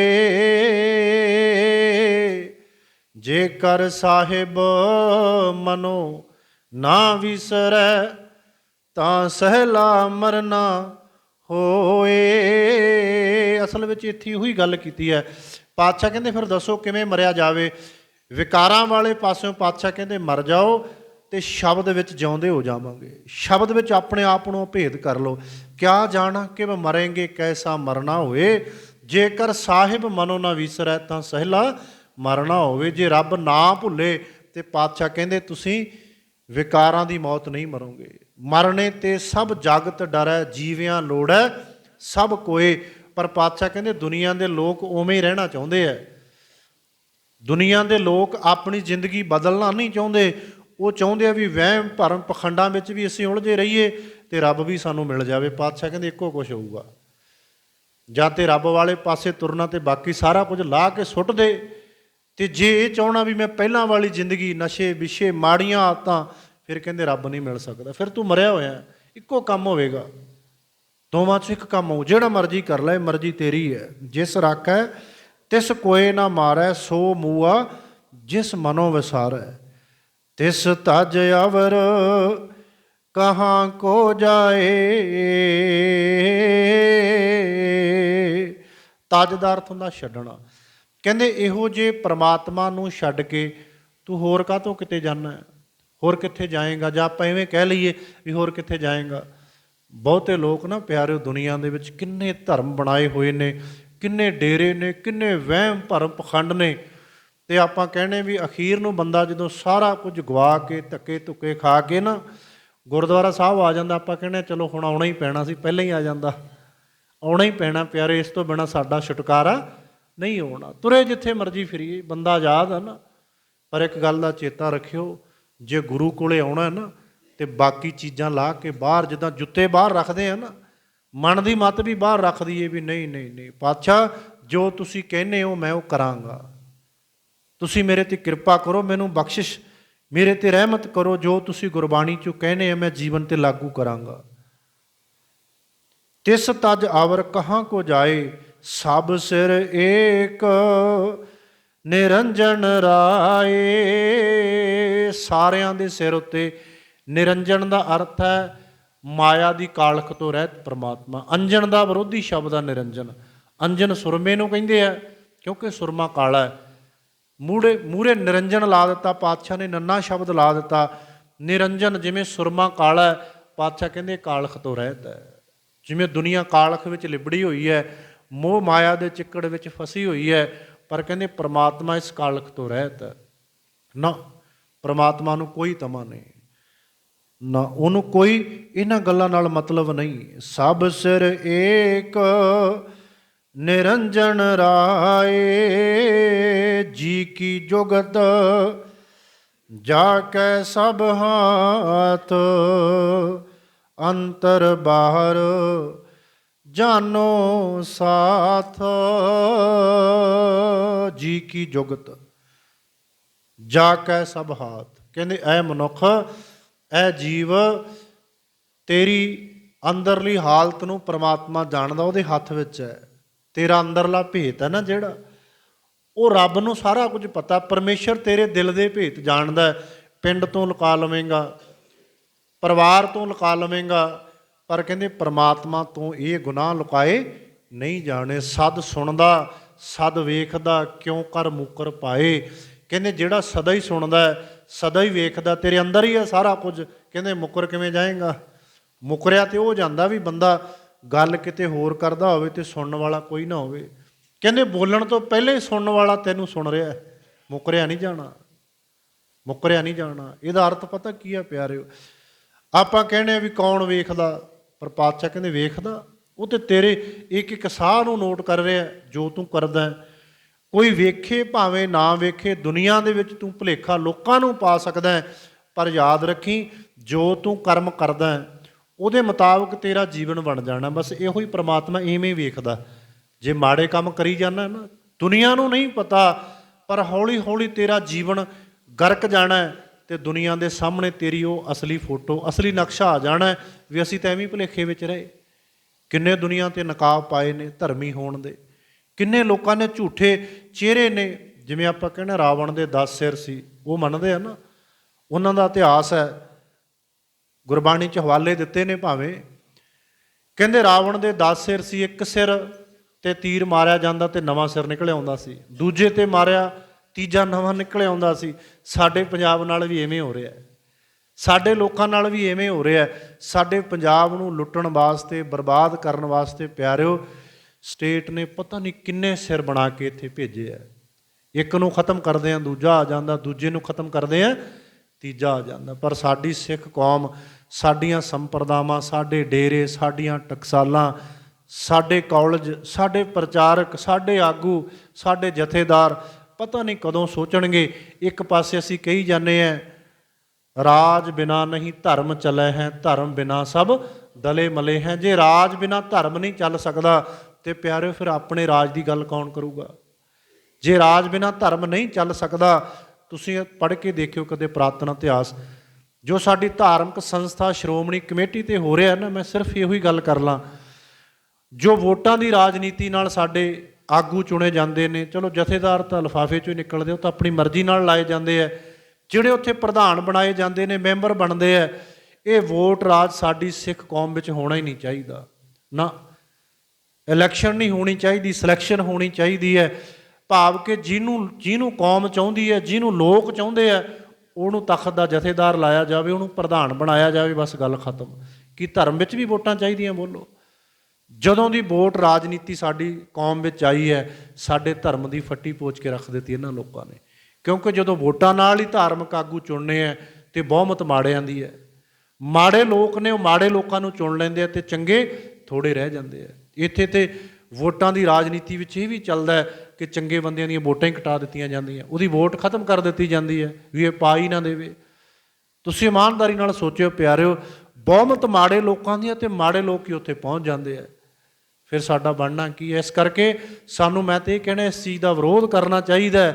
ਜੇਕਰ ਸਾਹਿਬ ਮਨੋ ਨਾ ਵਿਸਰੈ, ਤਾਂ ਸਹਿਲਾ ਮਰਨਾ ਹੋਏ। ਅਸਲ ਵਿੱਚ ਇੱਥੇ ਉਹੀ ਗੱਲ ਕੀਤੀ ਹੈ। ਪਾਤਸ਼ਾਹ ਕਹਿੰਦੇ ਫਿਰ ਦੱਸੋ ਕਿਵੇਂ ਮਰਿਆ ਜਾਵੇ। ਵਿਕਾਰਾਂ ਵਾਲੇ ਪਾਸਿਓਂ ਪਾਤਸ਼ਾਹ ਕਹਿੰਦੇ ਮਰ ਜਾਓ ਤੇ ਸ਼ਬਦ ਵਿੱਚ ਜਿਉਂਦੇ ਹੋ ਜਾਵਾਂਗੇ। ਸ਼ਬਦ ਵਿੱਚ ਆਪਣੇ ਆਪ ਨੂੰ ਭੇਦ ਕਰ ਲਓ। ਕਿਆ ਜਾਣਾ ਕਿ ਮਰੇਂਗੇ ਕੈਸਾ ਮਰਨਾ ਹੋਏ, ਜੇਕਰ ਸਾਹਿਬ ਮਨੋ ਨਾ ਵਿਸਰੈ, ਤਾਂ ਸਹਿਲਾ ਮਰਨਾ ਹੋਵੇ। ਜੇ ਰੱਬ ਨਾ ਭੁੱਲੇ ਤੇ ਪਾਤਸ਼ਾਹ ਕਹਿੰਦੇ ਤੁਸੀਂ ਵਿਕਾਰਾਂ ਦੀ ਮੌਤ ਨਹੀਂ ਮਰੋਗੇ। ਮਰਨੇ ਤੇ ਸਭ ਜਗਤ ਡਰੈ, ਜੀਵਿਆਂ ਲੋੜੈ ਸਭ ਕੋਏ। ਪਰ ਪਾਤਸ਼ਾਹ ਕਹਿੰਦੇ ਦੁਨੀਆ ਦੇ ਲੋਕ ਉਵੇਂ ਹੀ ਰਹਿਣਾ ਚਾਹੁੰਦੇ ਆ। ਦੁਨੀਆ ਦੇ ਲੋਕ ਆਪਣੀ ਜ਼ਿੰਦਗੀ ਬਦਲਣਾ ਨਹੀਂ ਚਾਹੁੰਦੇ। ਉਹ ਚਾਹੁੰਦੇ ਆ ਵੀ ਵਹਿਮ ਭਰਮ ਪਖੰਡਾਂ ਵਿੱਚ ਵੀ ਅਸੀਂ ਉਲਝੇ ਰਹੀਏ ਤੇ ਰੱਬ ਵੀ ਸਾਨੂੰ ਮਿਲ ਜਾਵੇ। ਪਾਤਸ਼ਾਹ ਕਹਿੰਦੇ ਇੱਕੋ ਕੁਛ ਹੋਊਗਾ, ਜਾਂ ਤੇ ਰੱਬ ਵਾਲੇ ਪਾਸੇ ਤੁਰਨਾ ਤੇ ਬਾਕੀ ਸਾਰਾ ਕੁਝ ਲਾਹ ਕੇ ਸੁੱਟ ਦੇ, ਤੇ ਜੇ ਇਹ ਚਾਹਣਾ ਵੀ ਮੈਂ ਪਹਿਲਾਂ ਵਾਲੀ ਜ਼ਿੰਦਗੀ ਨਸ਼ੇ ਵਿਸ਼ੇ ਮਾੜੀਆਂ ਆਦਤਾਂ, ਫਿਰ ਕਹਿੰਦੇ ਰੱਬ ਨਹੀਂ ਮਿਲ ਸਕਦਾ। ਫਿਰ ਤੂੰ ਮਰਿਆ ਹੋਇਆ। ਇੱਕੋ ਕੰਮ ਹੋਵੇਗਾ, ਦੋਵਾਂ 'ਚ ਇੱਕ ਕੰਮ ਹੋਊ। ਜਿਹੜਾ ਮਰਜ਼ੀ ਕਰ ਲੈ, ਮਰਜ਼ੀ ਤੇਰੀ ਹੈ। ਜਿਸ ਰਾਖੈ ਤਿਸ ਕੋਏ ਨਾ ਮਾਰੈ, ਸੋ ਮੂਆ ਜਿਸ ਮਨੋ ਵਿਸਾਰੈ। ਤਿਸ ਤਜ ਅਵਰ ਕਹਾਂ ਕੋ ਜਾਏ। ਤਜ ਦਾ ਅਰਥ ਹੁੰਦਾ ਛੱਡਣਾ। ਕਹਿੰਦੇ ਇਹੋ ਜਿਹੇ ਪ੍ਰਮਾਤਮਾ ਨੂੰ ਛੱਡ ਕੇ ਤੂੰ ਹੋਰ ਕਾਹਤੋਂ ਕਿਤੇ ਜਾਣਾ, ਹੋਰ ਕਿੱਥੇ ਜਾਏਗਾ? ਜਾਂ ਆਪਾਂ ਇਵੇਂ ਕਹਿ ਲਈਏ ਵੀ ਹੋਰ ਕਿੱਥੇ ਜਾਏਗਾ। ਬਹੁਤੇ ਲੋਕ ਨਾ ਪਿਆਰਿਓ, ਦੁਨੀਆ ਦੇ ਵਿੱਚ ਕਿੰਨੇ ਧਰਮ ਬਣਾਏ ਹੋਏ ਨੇ, ਕਿੰਨੇ ਡੇਰੇ ਨੇ, ਕਿੰਨੇ ਵਹਿਮ ਭਰਮ ਪਖੰਡ ਨੇ। ਤੇ ਆਪਾਂ ਕਹਿੰਦੇ ਵੀ ਅਖੀਰ ਨੂੰ ਬੰਦਾ ਜਦੋਂ ਸਾਰਾ ਕੁਝ ਗਵਾ ਕੇ ਧੱਕੇ ਧੁੱਕੇ ਖਾ ਕੇ ਨਾ ਗੁਰਦੁਆਰਾ ਸਾਹਿਬ ਆ ਜਾਂਦਾ, ਆਪਾਂ ਕਹਿੰਦੇ ਚਲੋ ਹੁਣ ਆਉਣਾ ਹੀ ਪੈਣਾ ਸੀ, ਪਹਿਲਾਂ ਹੀ ਆ ਜਾਂਦਾ, ਆਉਣਾ ਹੀ ਪੈਣਾ ਪਿਆਰੇ, ਇਸ ਤੋਂ ਬਿਨਾਂ ਸਾਡਾ ਛੁਟਕਾਰਾ ਨਹੀਂ ਹੋਣਾ। ਤੁਰੇ ਜਿੱਥੇ ਮਰਜ਼ੀ ਫਿਰੀਏ, ਬੰਦਾ ਆਜ਼ਾਦ ਆ ਨਾ। ਪਰ ਇੱਕ ਗੱਲ ਦਾ ਚੇਤਾ ਰੱਖਿਓ, ਜੇ ਗੁਰੂ ਕੋਲੇ ਆਉਣਾ ਨਾ ਤੇ ਬਾਕੀ ਚੀਜ਼ਾਂ ਲਾ ਕੇ ਬਾਹਰ, ਜਿੱਦਾਂ ਜੁੱਤੇ ਬਾਹਰ ਰੱਖਦੇ ਆ ਨਾ, ਮਨ ਦੀ ਮੱਤ ਵੀ ਬਾਹਰ ਰੱਖ ਦਈਏ ਵੀ ਨਹੀਂ ਨਹੀਂ ਨਹੀਂ ਪਾਤਸ਼ਾਹ, ਜੋ ਤੁਸੀਂ ਕਹਿੰਦੇ ਹੋ ਮੈਂ ਉਹ ਕਰਾਂਗਾ। ਤੁਸੀਂ ਮੇਰੇ ਤੇ ਕਿਰਪਾ ਕਰੋ, ਮੈਨੂੰ ਬਖਸ਼ਿਸ਼, ਮੇਰੇ ਤੇ ਰਹਿਮਤ ਕਰੋ। ਜੋ ਤੁਸੀਂ ਗੁਰਬਾਣੀ 'ਚੋਂ ਕਹਿੰਦੇ ਆ ਮੈਂ ਜੀਵਨ ਤੇ ਲਾਗੂ ਕਰਾਂਗਾ। ਤਿਸ ਤਜ ਆਵਰ ਕਹਾਂ ਕੋ ਜਾਏ, ਸਭ ਸਿਰ ਏਕ ਨਿਰੰਜਨ ਰਾਏ। ਸਾਰਿਆਂ ਦੇ ਸਿਰ ਉੱਤੇ ਨਿਰੰਜਨ ਦਾ ਅਰਥ ਹੈ ਮਾਇਆ ਦੀ ਕਾਲਖ ਤੋਂ ਰਹਿਤ ਪਰਮਾਤਮਾ। ਅੰਜਨ ਦਾ ਵਿਰੋਧੀ ਸ਼ਬਦ ਆ ਨਿਰੰਜਨ। ਅੰਜਨ ਸੁਰਮੇ ਨੂੰ ਕਹਿੰਦੇ ਆ, ਕਿਉਂਕਿ ਸੁਰਮਾ ਕਾਲਾ ਹੈ। ਮੂਹਰੇ ਨਿਰੰਜਨ ਲਾ ਦਿੱਤਾ ਪਾਤਸ਼ਾਹ ਨੇ, ਨੰਨਾ ਸ਼ਬਦ ਲਾ ਦਿੱਤਾ। ਨਿਰੰਜਨ ਜਿਵੇਂ ਸੁਰਮਾ ਕਾਲਾ ਹੈ, ਪਾਤਸ਼ਾਹ ਕਹਿੰਦੇ ਕਾਲਖ ਤੋਂ ਰਹਿਤ ਹੈ। ਜਿਵੇਂ ਦੁਨੀਆ ਕਾਲਖ ਵਿੱਚ ਲਿਬੜੀ ਹੋਈ ਹੈ, ਮੋਹ ਮਾਇਆ ਦੇ ਚਿੱਕੜ ਵਿੱਚ ਫਸੀ ਹੋਈ ਹੈ, ਪਰ ਕਹਿੰਦੇ ਪਰਮਾਤਮਾ ਇਸ ਕਾਲਖ ਤੋਂ ਰਹਿਤ ਹੈ ਨਾ। ਪਰਮਾਤਮਾ ਨੂੰ ਕੋਈ ਤਮਾ ਨਹੀਂ ਨਾ, ਉਹਨੂੰ ਕੋਈ ਇਹਨਾਂ ਗੱਲਾਂ ਨਾਲ ਮਤਲਬ ਨਹੀਂ। ਸਭ ਸਿਰ ਏਕ ਨਿਰੰਜਨ ਰਾਏ, ਜੀ ਕੀ ਜੁਗਤ ਜਾ ਕੈ ਸਭ ਹਾਥ। ਅੰਤਰ ਬਾਹਰ ਜਾਨੋ ਸਾਥ। ਜੀ ਕੀ ਜੁਗਤ ਜਾ ਕੈ ਸਭ ਹਾਥ। ਕਹਿੰਦੇ ਐ ਮਨੁੱਖ, ਇਹ ਜੀਵ, ਤੇਰੀ ਅੰਦਰਲੀ ਹਾਲਤ ਨੂੰ ਪਰਮਾਤਮਾ ਜਾਣਦਾ, ਉਹਦੇ ਹੱਥ ਵਿੱਚ ਹੈ। ਤੇਰਾ ਅੰਦਰਲਾ ਭੇਤ ਹੈ ਨਾ ਜਿਹੜਾ, ਉਹ ਰੱਬ ਨੂੰ ਸਾਰਾ ਕੁਝ ਪਤਾ। ਪਰਮੇਸ਼ਰ ਤੇਰੇ ਦਿਲ ਦੇ ਭੇਤ ਜਾਣਦਾ। ਪਿੰਡ ਤੋਂ ਲੁਕਾ ਲਵੇਂਗਾ, ਪਰਿਵਾਰ ਤੋਂ ਲੁਕਾ ਲਵੇਂਗਾ, ਪਰ ਕਹਿੰਦੇ ਪਰਮਾਤਮਾ ਤੋਂ ਇਹ ਗੁਨਾਹ ਲੁਕਾਏ ਨਹੀਂ ਜਾਣੇ। ਸਦ ਸੁਣਦਾ, ਸਦ ਵੇਖਦਾ, ਕਿਉਂ ਕਰ ਮੁਕਰ ਪਾਏ। ਕਹਿੰਦੇ ਜਿਹੜਾ ਸਦਾ ਹੀ ਸੁਣਦਾ, ਸਦਾ ਹੀ ਵੇਖਦਾ, ਤੇਰੇ ਅੰਦਰ ਹੀ ਹੈ ਸਾਰਾ ਕੁਝ। ਕਹਿੰਦੇ ਮੁਕਰ ਕਿਵੇਂ ਜਾਏਗਾ? ਮੁਕਰਿਆ ਤੇ ਉਹ ਜਾਂਦਾ ਵੀ ਬੰਦਾ ਗੱਲ ਕਿਤੇ ਹੋਰ ਕਰਦਾ ਹੋਵੇ ਤੇ ਸੁਣਨ ਵਾਲਾ ਕੋਈ ਨਾ ਹੋਵੇ। ਕਹਿੰਦੇ ਬੋਲਣ ਤੋਂ ਪਹਿਲੇ ਹੀ ਸੁਣਨ ਵਾਲਾ ਤੈਨੂੰ ਸੁਣ ਰਿਹਾ, ਮੁਕਰਿਆ ਨਹੀਂ ਜਾਣਾ, ਮੁਕਰਿਆ ਨਹੀਂ ਜਾਣਾ। ਇਹਦਾ ਅਰਥ ਪਤਾ ਕੀ ਆ ਪਿਆਰਿਓ? ਆਪਾਂ ਕਹਿੰਦੇ ਆ ਵੀ ਕੌਣ ਵੇਖਦਾ, ਪਰ ਪਾਤਸ਼ਾਹ ਕਹਿੰਦੇ ਵੇਖਦਾ। ਉਹ ਤੇ ਤੇਰੇ ਇੱਕ ਇੱਕ ਸਾਹ ਨੂੰ ਨੋਟ ਕਰ ਰਿਹਾ ਜੋ ਤੂੰ ਕਰਦਾ। ਕੋਈ ਵੇਖੇ ਭਾਵੇਂ ਨਾ ਵੇਖੇ, ਦੁਨੀਆ ਦੇ ਵਿੱਚ ਤੂੰ ਭੁਲੇਖਾ ਲੋਕਾਂ ਨੂੰ ਪਾ ਸਕਦਾ, ਪਰ ਯਾਦ ਰੱਖੀ ਜੋ ਤੂੰ ਕਰਮ ਕਰਦਾ ਉਹਦੇ ਮੁਤਾਬਕ ਤੇਰਾ ਜੀਵਨ ਬਣ ਜਾਣਾ। ਬਸ ਇਹੋ ਹੀ ਪ੍ਰਮਾਤਮਾ ਇਵੇਂ ਵੇਖਦਾ। ਜੇ ਮਾੜੇ ਕੰਮ ਕਰੀ ਜਾਂਦਾ ਨਾ, ਦੁਨੀਆ ਨੂੰ ਨਹੀਂ ਪਤਾ, ਪਰ ਹੌਲੀ ਹੌਲੀ ਤੇਰਾ ਜੀਵਨ ਗਰਕ ਜਾਣਾ ਤੇ ਦੁਨੀਆ ਦੇ ਸਾਹਮਣੇ ਤੇਰੀ ਉਹ ਅਸਲੀ ਫੋਟੋ, ਅਸਲੀ ਨਕਸ਼ਾ ਆ ਜਾਣਾ ਵੀ ਅਸੀਂ ਤਾਂ ਐਵੇਂ ਭੁਲੇਖੇ ਵਿੱਚ ਰਹੇ। ਕਿੰਨੇ ਦੁਨੀਆ 'ਤੇ ਨਕਾਬ ਪਾਏ ਨੇ ਧਰਮੀ ਹੋਣ ਦੇ, ਕਿੰਨੇ ਲੋਕਾਂ ਨੇ ਝੂਠੇ ਚਿਹਰੇ ਨੇ। ਜਿਵੇਂ ਆਪਾਂ ਕਹਿੰਦੇ ਰਾਵਣ ਦੇ 10 ਸਿਰ ਸੀ, ਉਹ ਮੰਨਦੇ ਆ ਨਾ, ਉਹਨਾਂ ਦਾ ਇਤਿਹਾਸ ਹੈ, ਗੁਰਬਾਣੀ 'ਚ ਹਵਾਲੇ ਦਿੱਤੇ ਨੇ ਭਾਵੇਂ। ਕਹਿੰਦੇ ਰਾਵਣ ਦੇ 10 ਸਿਰ ਸੀ, ਇੱਕ ਸਿਰ ਤੇ ਤੀਰ ਮਾਰਿਆ ਜਾਂਦਾ ਤੇ ਨਵਾਂ ਸਿਰ ਨਿਕਲ ਆਉਂਦਾ ਸੀ, ਦੂਜੇ ਤੇ ਮਾਰਿਆ ਤੀਜਾ ਨਵਾਂ ਨਿਕਲ ਆਉਂਦਾ ਸੀ। ਸਾਡੇ ਪੰਜਾਬ ਨਾਲ ਵੀ ਐਵੇਂ ਹੋ ਰਿਹਾ, ਸਾਡੇ ਲੋਕਾਂ ਨਾਲ ਵੀ ਐਵੇਂ ਹੋ ਰਿਹਾ। ਸਾਡੇ ਪੰਜਾਬ ਨੂੰ ਲੁੱਟਣ ਵਾਸਤੇ, ਬਰਬਾਦ ਕਰਨ ਵਾਸਤੇ ਪਿਆਰਿਓ ਸਟੇਟ ਨੇ ਪਤਾ ਨਹੀਂ ਕਿੰਨੇ ਸਿਰ ਬਣਾ ਕੇ ਇੱਥੇ ਭੇਜੇ ਆ। ਇੱਕ ਨੂੰ ਖਤਮ ਕਰਦੇ ਆ ਦੂਜਾ ਆ ਜਾਂਦਾ, ਦੂਜੇ ਨੂੰ ਖਤਮ ਕਰਦੇ ਆ ਤੀਜਾ ਆ ਜਾਂਦਾ। ਪਰ ਸਾਡੀ ਸਿੱਖ ਕੌਮ, ਸਾਡੀਆਂ ਸੰਪਰਦਾਵਾਂ, ਸਾਡੇ ਡੇਰੇ, ਸਾਡੀਆਂ ਟਕਸਾਲਾਂ, ਸਾਡੇ ਕਾਲਜ, ਸਾਡੇ ਪ੍ਰਚਾਰਕ, ਸਾਡੇ ਆਗੂ, ਸਾਡੇ ਜਥੇਦਾਰ ਪਤਾ ਨਹੀਂ ਕਦੋਂ ਸੋਚਣਗੇ। ਇੱਕ ਪਾਸੇ ਅਸੀਂ ਕਹੀ ਜਾਂਦੇ ਹਾਂ ਰਾਜ ਬਿਨਾ ਨਹੀਂ ਧਰਮ ਚਲੇ ਹੈ, ਧਰਮ ਬਿਨਾ ਸਭ ਦਲੇ ਮਲੇ ਹੈ। ਜੇ ਰਾਜ ਬਿਨਾ ਧਰਮ ਨਹੀਂ ਚੱਲ ਸਕਦਾ ਤੇ ਪਿਆਰਿਓ ਫਿਰ ਆਪਣੇ ਰਾਜ ਦੀ ਗੱਲ ਕੌਣ ਕਰੂਗਾ? ਜੇ ਰਾਜ ਬਿਨਾਂ ਧਰਮ ਨਹੀਂ ਚੱਲ ਸਕਦਾ। ਤੁਸੀਂ ਪੜ੍ਹ ਕੇ ਦੇਖਿਓ ਕਦੇ ਪੁਰਾਤਨ ਇਤਿਹਾਸ, ਜੋ ਸਾਡੀ ਧਾਰਮਿਕ ਸੰਸਥਾ ਸ਼੍ਰੋਮਣੀ ਕਮੇਟੀ ਤੇ ਹੋ ਰਿਹਾ ਨਾ, ਮੈਂ ਸਿਰਫ ਇਹੋ ਹੀ ਗੱਲ ਕਰ ਲਾਂ, ਜੋ ਵੋਟਾਂ ਦੀ ਰਾਜਨੀਤੀ ਨਾਲ ਸਾਡੇ ਆਗੂ ਚੁਣੇ ਜਾਂਦੇ ਨੇ, ਚਲੋ ਜਥੇਦਾਰ ਤਾਂ ਲਿਫਾਫੇ 'ਚੋਂ ਹੀ ਨਿਕਲਦੇ, ਉਹ ਤਾਂ ਆਪਣੀ ਮਰਜ਼ੀ ਨਾਲ ਲਾਏ ਜਾਂਦੇ ਆ, ਜਿਹੜੇ ਉੱਥੇ ਪ੍ਰਧਾਨ ਬਣਾਏ ਜਾਂਦੇ ਨੇ, ਮੈਂਬਰ ਬਣਦੇ ਆ, ਇਹ ਵੋਟ ਰਾਜ ਸਾਡੀ ਸਿੱਖ ਕੌਮ ਵਿੱਚ ਹੋਣਾ ਹੀ ਨਹੀਂ ਚਾਹੀਦਾ ਨਾ। ਇਲੈਕਸ਼ਨ ਨਹੀਂ ਹੋਣੀ ਚਾਹੀਦੀ, ਸਿਲੈਕਸ਼ਨ ਹੋਣੀ ਚਾਹੀਦੀ ਹੈ। ਭਾਵ ਕਿ ਜਿਹਨੂੰ ਕੌਮ ਚਾਹੁੰਦੀ ਹੈ, ਜਿਹਨੂੰ ਲੋਕ ਚਾਹੁੰਦੇ ਆ, ਉਹਨੂੰ ਤਖਤ ਦਾ ਜਥੇਦਾਰ ਲਾਇਆ ਜਾਵੇ, ਉਹਨੂੰ ਪ੍ਰਧਾਨ ਬਣਾਇਆ ਜਾਵੇ, ਬਸ ਗੱਲ ਖਤਮ। ਕੀ ਧਰਮ ਵਿੱਚ ਵੀ ਵੋਟਾਂ ਚਾਹੀਦੀਆਂ? ਬੋਲੋ। ਜਦੋਂ ਦੀ ਵੋਟ ਰਾਜਨੀਤੀ ਸਾਡੀ ਕੌਮ ਵਿੱਚ ਆਈ ਹੈ, ਸਾਡੇ ਧਰਮ ਦੀ ਫੱਟੀ ਪੋਚ ਕੇ ਰੱਖ ਦਿੱਤੀ ਇਹਨਾਂ ਲੋਕਾਂ ਨੇ। ਕਿਉਂਕਿ ਜਦੋਂ ਵੋਟਾਂ ਨਾਲ ਹੀ ਧਾਰਮਿਕ ਆਗੂ ਚੁਣਨੇ ਆ ਤੇ ਬਹੁਮਤ ਮਾੜਿਆਂ ਦੀ ਹੈ। ਮਾੜੇ ਲੋਕ ਨੇ, ਉਹ ਮਾੜੇ ਲੋਕਾਂ ਨੂੰ ਚੁਣ ਲੈਂਦੇ ਆ ਤੇ ਚੰਗੇ ਥੋੜੇ ਰਹਿ ਜਾਂਦੇ ਆ। ਇੱਥੇ ਤੇ ਵੋਟਾਂ ਦੀ ਰਾਜਨੀਤੀ ਵਿੱਚ ਇਹ ਵੀ ਚੱਲਦਾ ਹੈ ਕਿ ਚੰਗੇ ਬੰਦਿਆਂ ਦੀਆਂ ਵੋਟਾਂ ਹੀ ਕਟਾ ਦਿੱਤੀਆਂ ਜਾਂਦੀਆਂ, ਉਹਦੀ ਵੋਟ ਖਤਮ ਕਰ ਦਿੱਤੀ ਜਾਂਦੀ ਹੈ ਵੀ ਇਹ ਪਾ ਹੀ ਨਾ ਦੇਵੇ। ਤੁਸੀਂ ਇਮਾਨਦਾਰੀ ਨਾਲ ਸੋਚਿਓ ਪਿਆਰਿਓ, ਬਹੁਮਤ ਮਾੜੇ ਲੋਕਾਂ ਦੀਆਂ ਤੇ ਮਾੜੇ ਲੋਕ ਹੀ ਉੱਥੇ ਪਹੁੰਚ ਜਾਂਦੇ ਆ, ਫਿਰ ਸਾਡਾ ਬਣਨਾ ਕੀ ਹੈ? ਇਸ ਕਰਕੇ ਸਾਨੂੰ, ਮੈਂ ਤਾਂ ਇਹ ਕਹਿਣਾ, ਇਸ ਚੀਜ਼ ਦਾ ਵਿਰੋਧ ਕਰਨਾ ਚਾਹੀਦਾ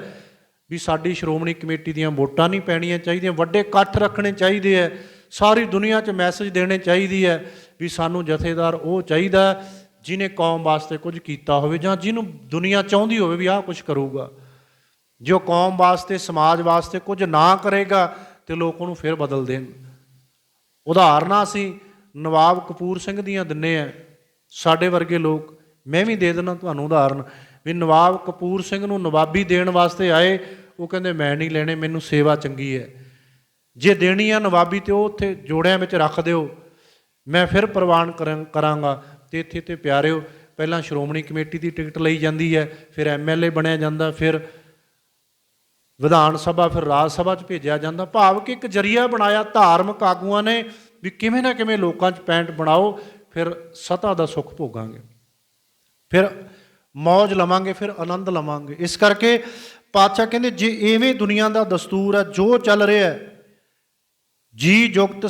ਵੀ ਸਾਡੀ ਸ਼੍ਰੋਮਣੀ ਕਮੇਟੀ ਦੀਆਂ ਵੋਟਾਂ ਨਹੀਂ ਪੈਣੀਆਂ ਚਾਹੀਦੀਆਂ, ਵੱਡੇ ਇਕੱਠ ਰੱਖਣੇ ਚਾਹੀਦੇ ਹੈ, ਸਾਰੀ ਦੁਨੀਆ 'ਚ ਮੈਸੇਜ ਦੇਣੇ ਚਾਹੀਦੀ ਹੈ ਵੀ ਸਾਨੂੰ ਜਥੇਦਾਰ ਉਹ ਚਾਹੀਦਾ ਜਿਹਨੇ ਕੌਮ ਵਾਸਤੇ ਕੁਝ ਕੀਤਾ ਹੋਵੇ, ਜਾਂ ਜਿਹਨੂੰ ਦੁਨੀਆ ਚਾਹੁੰਦੀ ਹੋਵੇ ਵੀ ਆਹ ਕੁਝ ਕਰੂਗਾ। ਜੋ ਕੌਮ ਵਾਸਤੇ, ਸਮਾਜ ਵਾਸਤੇ ਕੁਝ ਨਾ ਕਰੇਗਾ ਤੇ ਲੋਕ ਉਹਨੂੰ ਫਿਰ ਬਦਲ ਦੇਣ। ਉਦਾਹਰਨਾਂ ਅਸੀਂ ਨਵਾਬ ਕਪੂਰ ਸਿੰਘ ਦੀਆਂ ਦਿੰਦੇ ਹਾਂ, ਸਾਡੇ ਵਰਗੇ ਲੋਕ। ਮੈਂ ਵੀ ਦੇ ਦੇਣਾ ਤੁਹਾਨੂੰ ਉਦਾਹਰਨ ਵੀ ਨਵਾਬ ਕਪੂਰ ਸਿੰਘ ਨੂੰ ਨਵਾਬੀ ਦੇਣ ਵਾਸਤੇ ਆਏ, ਉਹ ਕਹਿੰਦੇ ਮੈਂ ਨਹੀਂ ਲੈਣੇ, ਮੈਨੂੰ ਸੇਵਾ ਚੰਗੀ ਹੈ। ਜੇ ਦੇਣੀ ਆ ਨਵਾਬੀ ਤੇ ਉਹ ਉੱਥੇ ਜੋੜਿਆਂ ਵਿੱਚ ਰੱਖ ਦਿਓ, ਮੈਂ ਫਿਰ ਪ੍ਰਵਾਨ ਕਰਾਂਗਾ। ਤੇ ਇੱਥੇ ਤੇ ਪਿਆਰਿਓ, ਪਹਿਲਾਂ ਸ਼੍ਰੋਮਣੀ ਕਮੇਟੀ ਦੀ ਟਿਕਟ ਲਈ ਜਾਂਦੀ ਹੈ, ਫਿਰ MLA ਬਣਿਆ ਜਾਂਦਾ, ਫਿਰ ਵਿਧਾਨ ਸਭਾ, ਫਿਰ ਰਾਜ ਸਭਾ 'ਚ ਭੇਜਿਆ ਜਾਂਦਾ। ਭਾਵ ਕਿ ਇੱਕ ਜਰੀਆ ਬਣਾਇਆ ਧਾਰਮਿਕ ਆਗੂਆਂ ਨੇ ਵੀ ਕਿਵੇਂ ਨਾ ਕਿਵੇਂ ਲੋਕਾਂ 'ਚ ਪੈਂਟ ਬਣਾਓ, ਫਿਰ ਸਤਾ ਦਾ ਸੁੱਖ ਭੋਗਾਂਗੇ, ਫਿਰ ਮੌਜ ਲਵਾਂਗੇ, ਫਿਰ ਆਨੰਦ ਲਵਾਂਗੇ। ਇਸ ਕਰਕੇ ਪਾਤਸ਼ਾਹ ਕਹਿੰਦੇ ਜੇ ਇਵੇਂ ਦੁਨੀਆ ਦਾ ਦਸਤੂਰ ਹੈ, ਜੋ ਚੱਲ ਰਿਹਾ ਹੈ, ਜੀ ਜੁਗਤ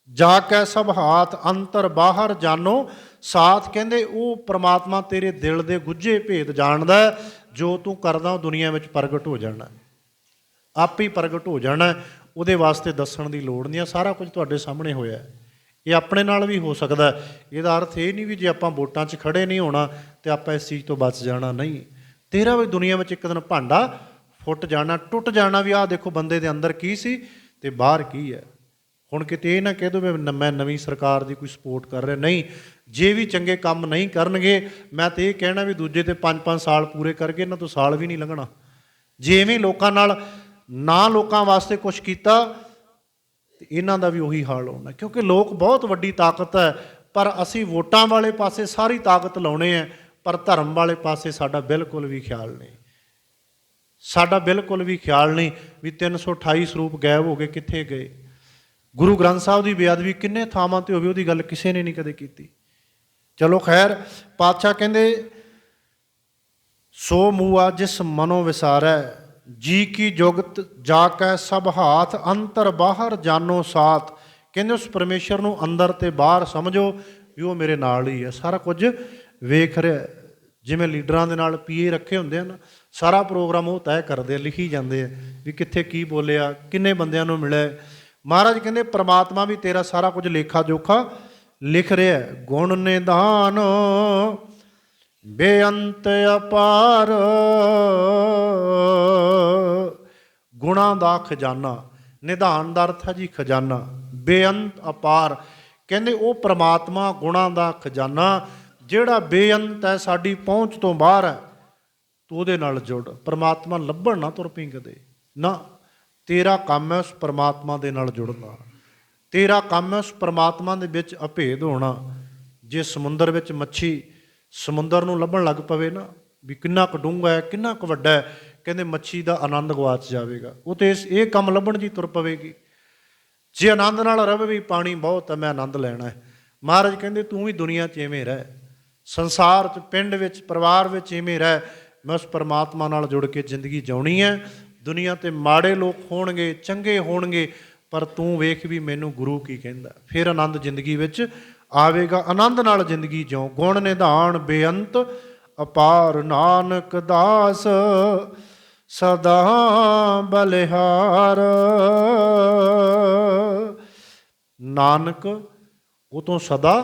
ਜਾ ਕੇ ਸਭ ਹਾਥ, ਅੰਤਰ ਬਾਹਰ ਜਾਨੋ ਸਾਥ। ਕਹਿੰਦੇ ਉਹ ਪ੍ਰਮਾਤਮਾ ਤੇਰੇ ਦਿਲ ਦੇ ਗੁੱਝੇ ਭੇਦ ਜਾਣਦਾ, ਜੋ ਤੂੰ ਕਰਦਾ ਉਹ ਦੁਨੀਆ ਵਿੱਚ ਪ੍ਰਗਟ ਹੋ ਜਾਣਾ, ਆਪੇ ਹੀ ਪ੍ਰਗਟ ਹੋ ਜਾਣਾ, ਉਹਦੇ ਵਾਸਤੇ ਦੱਸਣ ਦੀ ਲੋੜ ਨਹੀਂ। ਸਾਰਾ ਕੁਝ ਤੁਹਾਡੇ ਸਾਹਮਣੇ ਹੋਇਆ, ਇਹ ਆਪਣੇ ਨਾਲ ਵੀ ਹੋ ਸਕਦਾ। ਇਹਦਾ ਅਰਥ ਇਹ ਨਹੀਂ ਵੀ ਜੇ ਆਪਾਂ ਵੋਟਾਂ 'ਚ ਖੜੇ ਨਹੀਂ ਹੋਣਾ ਤੇ ਆਪਾਂ ਇਸ ਚੀਜ਼ ਤੋਂ ਬਚ ਜਾਣਾ, ਨਹੀਂ। ਤੇਰਾ ਵੀ ਦੁਨੀਆ ਵਿੱਚ ਇੱਕ ਦਿਨ ਭਾਂਡਾ ਫੁੱਟ ਜਾਣਾ, ਟੁੱਟ ਜਾਣਾ ਵੀ ਆਹ ਦੇਖੋ ਬੰਦੇ ਦੇ ਅੰਦਰ ਕੀ ਸੀ ਤੇ ਬਾਹਰ ਕੀ ਹੈ। ਹੁਣ ਕਿਤੇ ਇਹ ਨਾ ਕਹਿ ਦੋ ਵੀ ਮੈਂ ਨਵੀਂ ਸਰਕਾਰ ਦੀ ਕੋਈ ਸਪੋਰਟ ਕਰ ਰਿਹਾ, ਨਹੀਂ। ਜੇ ਵੀ ਚੰਗੇ ਕੰਮ ਨਹੀਂ ਕਰਨਗੇ, ਮੈਂ ਤਾਂ ਇਹ ਕਹਿਣਾ ਵੀ ਦੂਜੇ ਤੇ 5-5 ਸਾਲ ਪੂਰੇ ਕਰਕੇ ਇਹਨਾਂ ਤੋਂ ਸਾਲ ਵੀ ਨਹੀਂ ਲੰਘਣਾ। ਜੇ ਐਵੇਂ ਲੋਕਾਂ ਨਾਲ ਨਾ ਲੋਕਾਂ ਵਾਸਤੇ ਕੁਛ ਕੀਤਾ ਤੇ ਇਹਨਾਂ ਦਾ ਵੀ ਉਹੀ ਹਾਲ ਹੋਣਾ, ਕਿਉਂਕਿ ਲੋਕ ਬਹੁਤ ਵੱਡੀ ਤਾਕਤ ਹੈ, ਪਰ ਅਸੀਂ ਵੋਟਾਂ ਵਾਲੇ ਪਾਸੇ ਸਾਰੀ ਤਾਕਤ ਲਾਉਣੇ ਹੈ, ਪਰ ਧਰਮ ਵਾਲੇ ਪਾਸੇ ਸਾਡਾ ਬਿਲਕੁਲ ਵੀ ਖਿਆਲ ਨਹੀਂ। ਸਾਡਾ ਬਿਲਕੁਲ ਵੀ ਖਿਆਲ ਨਹੀਂ ਵੀ 328 ਸਰੂਪ ਗਾਇਬ ਹੋ ਗਏ, ਕਿੱਥੇ ਗਏ? ਗੁਰੂ ਗ੍ਰੰਥ ਸਾਹਿਬ ਦੀ ਬੇਅਦਬੀ ਕਿੰਨੇ ਥਾਵਾਂ ਤੇ ਹੋਵੇ, ਉਹਦੀ ਗੱਲ ਕਿਸੇ ਨੇ ਨਹੀਂ ਕਦੇ ਕੀਤੀ। ਚਲੋ ਖੈਰ, ਪਾਤਸ਼ਾਹ ਕਹਿੰਦੇ ਸੋ ਮੂਆ ਜਿਸ ਮਨੋਂ ਵਿਸਾਰੈ, ਜੀ ਕੀ ਜੁਗਤ ਜਾ ਕੇ ਸਭ ਹਾਥ, ਅੰਤਰ ਬਾਹਰ ਜਾਨੋ ਸਾਥ। ਕਹਿੰਦੇ ਉਸ ਪਰਮੇਸ਼ਰ ਨੂੰ ਅੰਦਰ ਤੇ ਬਾਹਰ ਸਮਝੋ ਵੀ ਉਹ ਮੇਰੇ ਨਾਲ ਹੀ ਹੈ, ਸਾਰਾ ਕੁਝ ਵੇਖ ਰਿਹਾ। ਜਿਵੇਂ ਲੀਡਰਾਂ ਦੇ ਨਾਲ PA ਰੱਖੇ ਹੁੰਦੇ ਆ ਨਾ, ਸਾਰਾ ਪ੍ਰੋਗਰਾਮ ਉਹ ਤੈਅ ਕਰਦੇ ਆ, ਲਿਖੀ ਜਾਂਦੇ ਆ ਵੀ ਕਿੱਥੇ ਕੀ ਬੋਲਿਆ, ਕਿੰਨੇ ਬੰਦਿਆਂ ਨੂੰ ਮਿਲਿਆ। ਮਹਾਰਾਜ ਕਹਿੰਦੇ ਪ੍ਰਮਾਤਮਾ ਵੀ ਤੇਰਾ ਸਾਰਾ ਕੁਝ ਲੇਖਾ ਜੋਖਾ ਲਿਖ ਰਿਹਾ। ਗੁਣ ਨਿਧਾਨ ਬੇਅੰਤ ਅਪਾਰ, ਗੁਣਾਂ ਦਾ ਖਜ਼ਾਨਾ। ਨਿਧਾਨ ਦਾ ਅਰਥ ਹੈ ਜੀ ਖਜ਼ਾਨਾ, ਬੇਅੰਤ ਅਪਾਰ। ਕਹਿੰਦੇ ਉਹ ਪ੍ਰਮਾਤਮਾ ਗੁਣਾਂ ਦਾ ਖਜ਼ਾਨਾ ਜਿਹੜਾ ਬੇਅੰਤ ਹੈ, ਸਾਡੀ ਪਹੁੰਚ ਤੋਂ ਬਾਹਰ ਹੈ। ਤੂੰ ਉਹਦੇ ਨਾਲ ਜੁੜ, ਪ੍ਰਮਾਤਮਾ ਲੱਭਣ ਨਾ ਤੁਰ ਪਈ ਕਦੇ ਨਾ। ਤੇਰਾ ਕੰਮ ਹੈ ਉਸ ਪਰਮਾਤਮਾ ਦੇ ਨਾਲ ਜੁੜਨਾ, ਤੇਰਾ ਕੰਮ ਹੈ ਉਸ ਪਰਮਾਤਮਾ ਦੇ ਵਿੱਚ ਅਭੇਦ ਹੋਣਾ। ਜੇ ਸਮੁੰਦਰ ਵਿੱਚ ਮੱਛੀ ਸਮੁੰਦਰ ਨੂੰ ਲੱਭਣ ਲੱਗ ਪਵੇ ਨਾ ਵੀ ਕਿੰਨਾ ਕੁ ਡੂੰਘਾ ਹੈ, ਕਿੰਨਾ ਕੁ ਵੱਡਾ ਹੈ, ਕਹਿੰਦੇ ਮੱਛੀ ਦਾ ਆਨੰਦ ਗਵਾਚ ਜਾਵੇਗਾ। ਉਹ ਤੇ ਇਹ ਕੰਮ ਲੱਭਣ ਜੀ ਤੁਰ ਪਵੇਗੀ। ਜੇ ਆਨੰਦ ਨਾਲ ਰਵੇ ਵੀ ਪਾਣੀ ਬਹੁਤ ਹੈ, ਮੈਂ ਆਨੰਦ ਲੈਣਾ ਹੈ, ਮਹਾਰਾਜ ਕਹਿੰਦੇ ਤੂੰ ਵੀ ਦੁਨੀਆ 'ਚ ਇਵੇਂ ਰਹਿ, ਸੰਸਾਰ 'ਚ, ਪਿੰਡ ਵਿੱਚ, ਪਰਿਵਾਰ ਵਿੱਚ ਇਵੇਂ ਰਹਿ। ਮੈਂ ਉਸ ਪਰਮਾਤਮਾ ਨਾਲ ਜੁੜ ਕੇ ਜ਼ਿੰਦਗੀ ਜਿਉਣੀ ਹੈ। ਦੁਨੀਆ 'ਤੇ ਮਾੜੇ ਲੋਕ ਹੋਣਗੇ, ਚੰਗੇ ਹੋਣਗੇ, ਪਰ ਤੂੰ ਵੇਖ ਵੀ ਮੈਨੂੰ ਗੁਰੂ ਕੀ ਕਹਿੰਦਾ, ਫਿਰ ਆਨੰਦ ਜ਼ਿੰਦਗੀ ਵਿੱਚ ਆਵੇਗਾ। ਆਨੰਦ ਨਾਲ ਜ਼ਿੰਦਗੀ ਜਿਉ। ਗੁਣ ਨਿਧਾਨ ਬੇਅੰਤ ਅਪਾਰ ਨਾਨਕ ਦਾਸ ਸਦਾ ਬਲਿਹਾਰ। ਨਾਨਕ ਉਹ ਤੋਂ ਸਦਾ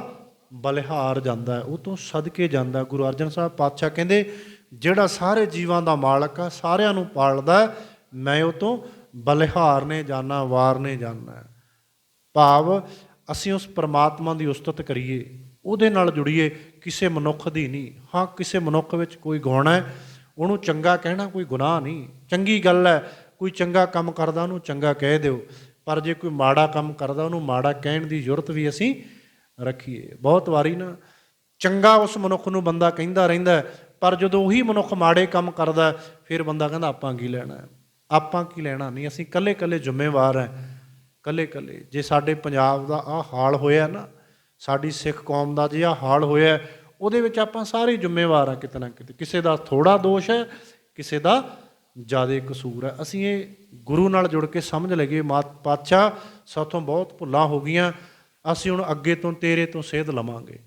ਬਲਿਹਾਰ ਜਾਂਦਾ ਹੈ, ਉਹ ਤੋਂ ਸਦਕੇ ਜਾਂਦਾ। ਗੁਰੂ ਅਰਜਨ ਸਾਹਿਬ ਪਾਤਸ਼ਾਹ ਕਹਿੰਦੇ ਜਿਹੜਾ ਸਾਰੇ ਜੀਵਾਂ ਦਾ ਮਾਲਕ ਆ, ਸਾਰਿਆਂ ਨੂੰ ਪਾਲਦਾ, ਮੈਂ ਉਹ ਤੋਂ ਬਲਿਹਾਰਨੇ ਜਾਣਾ, ਵਾਰਨੇ ਜਾਣਾ। ਭਾਵ ਅਸੀਂ ਉਸ ਪਰਮਾਤਮਾ ਦੀ ਉਸਤਤ ਕਰੀਏ, ਉਹਦੇ ਨਾਲ ਜੁੜੀਏ, ਕਿਸੇ ਮਨੁੱਖ ਦੀ ਨਹੀਂ। ਹਾਂ, ਕਿਸੇ ਮਨੁੱਖ ਵਿੱਚ ਕੋਈ ਗੁਣ ਹੈ, ਉਹਨੂੰ ਚੰਗਾ ਕਹਿਣਾ ਕੋਈ ਗੁਨਾਹ ਨਹੀਂ, ਚੰਗੀ ਗੱਲ ਹੈ। ਕੋਈ ਚੰਗਾ ਕੰਮ ਕਰਦਾ ਉਹਨੂੰ ਚੰਗਾ ਕਹਿ ਦਿਓ, ਪਰ ਜੇ ਕੋਈ ਮਾੜਾ ਕੰਮ ਕਰਦਾ ਉਹਨੂੰ ਮਾੜਾ ਕਹਿਣ ਦੀ ਜ਼ਰੂਰਤ ਵੀ ਅਸੀਂ ਰੱਖੀਏ। ਬਹੁਤ ਵਾਰੀ ਨਾ ਚੰਗਾ ਉਸ ਮਨੁੱਖ ਨੂੰ ਬੰਦਾ ਕਹਿੰਦਾ ਰਹਿੰਦਾ, ਪਰ ਜਦੋਂ ਉਹੀ ਮਨੁੱਖ ਮਾੜੇ ਕੰਮ ਕਰਦਾ ਫਿਰ ਬੰਦਾ ਕਹਿੰਦਾ ਆਪਾਂ ਕੀ ਲੈਣਾ, ਆਪਾਂ ਕੀ ਲੈਣਾ। ਨਹੀਂ, ਅਸੀਂ ਇਕੱਲੇ ਇਕੱਲੇ ਜ਼ਿੰਮੇਵਾਰ ਹਾਂ, ਇਕੱਲੇ ਇਕੱਲੇ। ਜੇ ਸਾਡੇ ਪੰਜਾਬ ਦਾ ਆਹ ਹਾਲ ਹੋਇਆ ਨਾ, ਸਾਡੀ ਸਿੱਖ ਕੌਮ ਦਾ ਜੇ ਆਹ ਹਾਲ ਹੋਇਆ, ਉਹਦੇ ਵਿੱਚ ਆਪਾਂ ਸਾਰੇ ਜ਼ਿੰਮੇਵਾਰ ਹਾਂ ਕਿਤੇ ਨਾ ਕਿਤੇ। ਕਿਸੇ ਦਾ ਥੋੜ੍ਹਾ ਦੋਸ਼ ਹੈ, ਕਿਸੇ ਦਾ ਜ਼ਿਆਦਾ ਕਸੂਰ ਹੈ। ਅਸੀਂ ਇਹ ਗੁਰੂ ਨਾਲ ਜੁੜ ਕੇ ਸਮਝ ਲਈਏ, ਪਾਤਸ਼ਾਹ ਸਾਥੋਂ ਬਹੁਤ ਭੁੱਲਾਂ ਹੋ ਗਈਆਂ, ਅਸੀਂ ਹੁਣ ਅੱਗੇ ਤੋਂ ਤੇਰੇ ਤੋਂ ਸੇਧ ਲਵਾਂਗੇ,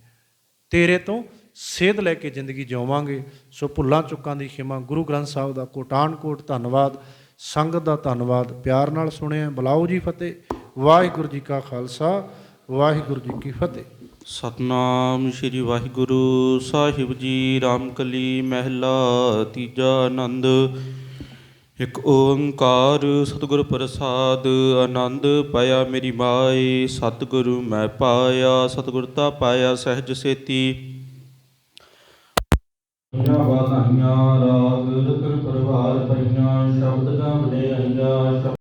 ਤੇਰੇ ਤੋਂ ਸੇਧ ਲੈ ਕੇ ਜ਼ਿੰਦਗੀ ਜਿਉਵਾਂਗੇ। ਸੋ ਭੁੱਲਾਂ ਚੁੱਕਾਂ ਦੀ ਖਿਮਾ। ਗੁਰੂ ਗ੍ਰੰਥ ਸਾਹਿਬ ਦਾ ਕੋਟਾਨ ਕੋਟ ਧੰਨਵਾਦ, ਸੰਗਤ ਦਾ ਧੰਨਵਾਦ। ਪਿਆਰ ਨਾਲ ਸੁਣਿਆ। ਬੁਲਾਓ ਜੀ ਫਤਿਹ। ਵਾਹਿਗੁਰੂ ਜੀ ਕਾ ਖਾਲਸਾ, ਵਾਹਿਗੁਰੂ ਜੀ ਕੀ ਫਤਿਹ। ਸਤਨਾਮ ਸ਼੍ਰੀ ਵਾਹਿਗੁਰੂ ਸਾਹਿਬ ਜੀ। ਰਾਮਕਲੀ ਮਹਿਲਾ ਤੀਜਾ। ਆਨੰਦ। ਇੱਕ ਓੰਕਾਰ ਸਤਿਗੁਰ ਪ੍ਰਸਾਦ। ਆਨੰਦ ਪਾਇਆ ਮੇਰੀ ਮਾਏ, ਸਤਿਗੁਰੂ ਮੈਂ ਪਾਇਆ, ਸਤਿਗੁਰ ਤਾ ਪਾਇਆ ਸਹਿਜ ਸੇਤੀ। ਵਧਾਈਆਂ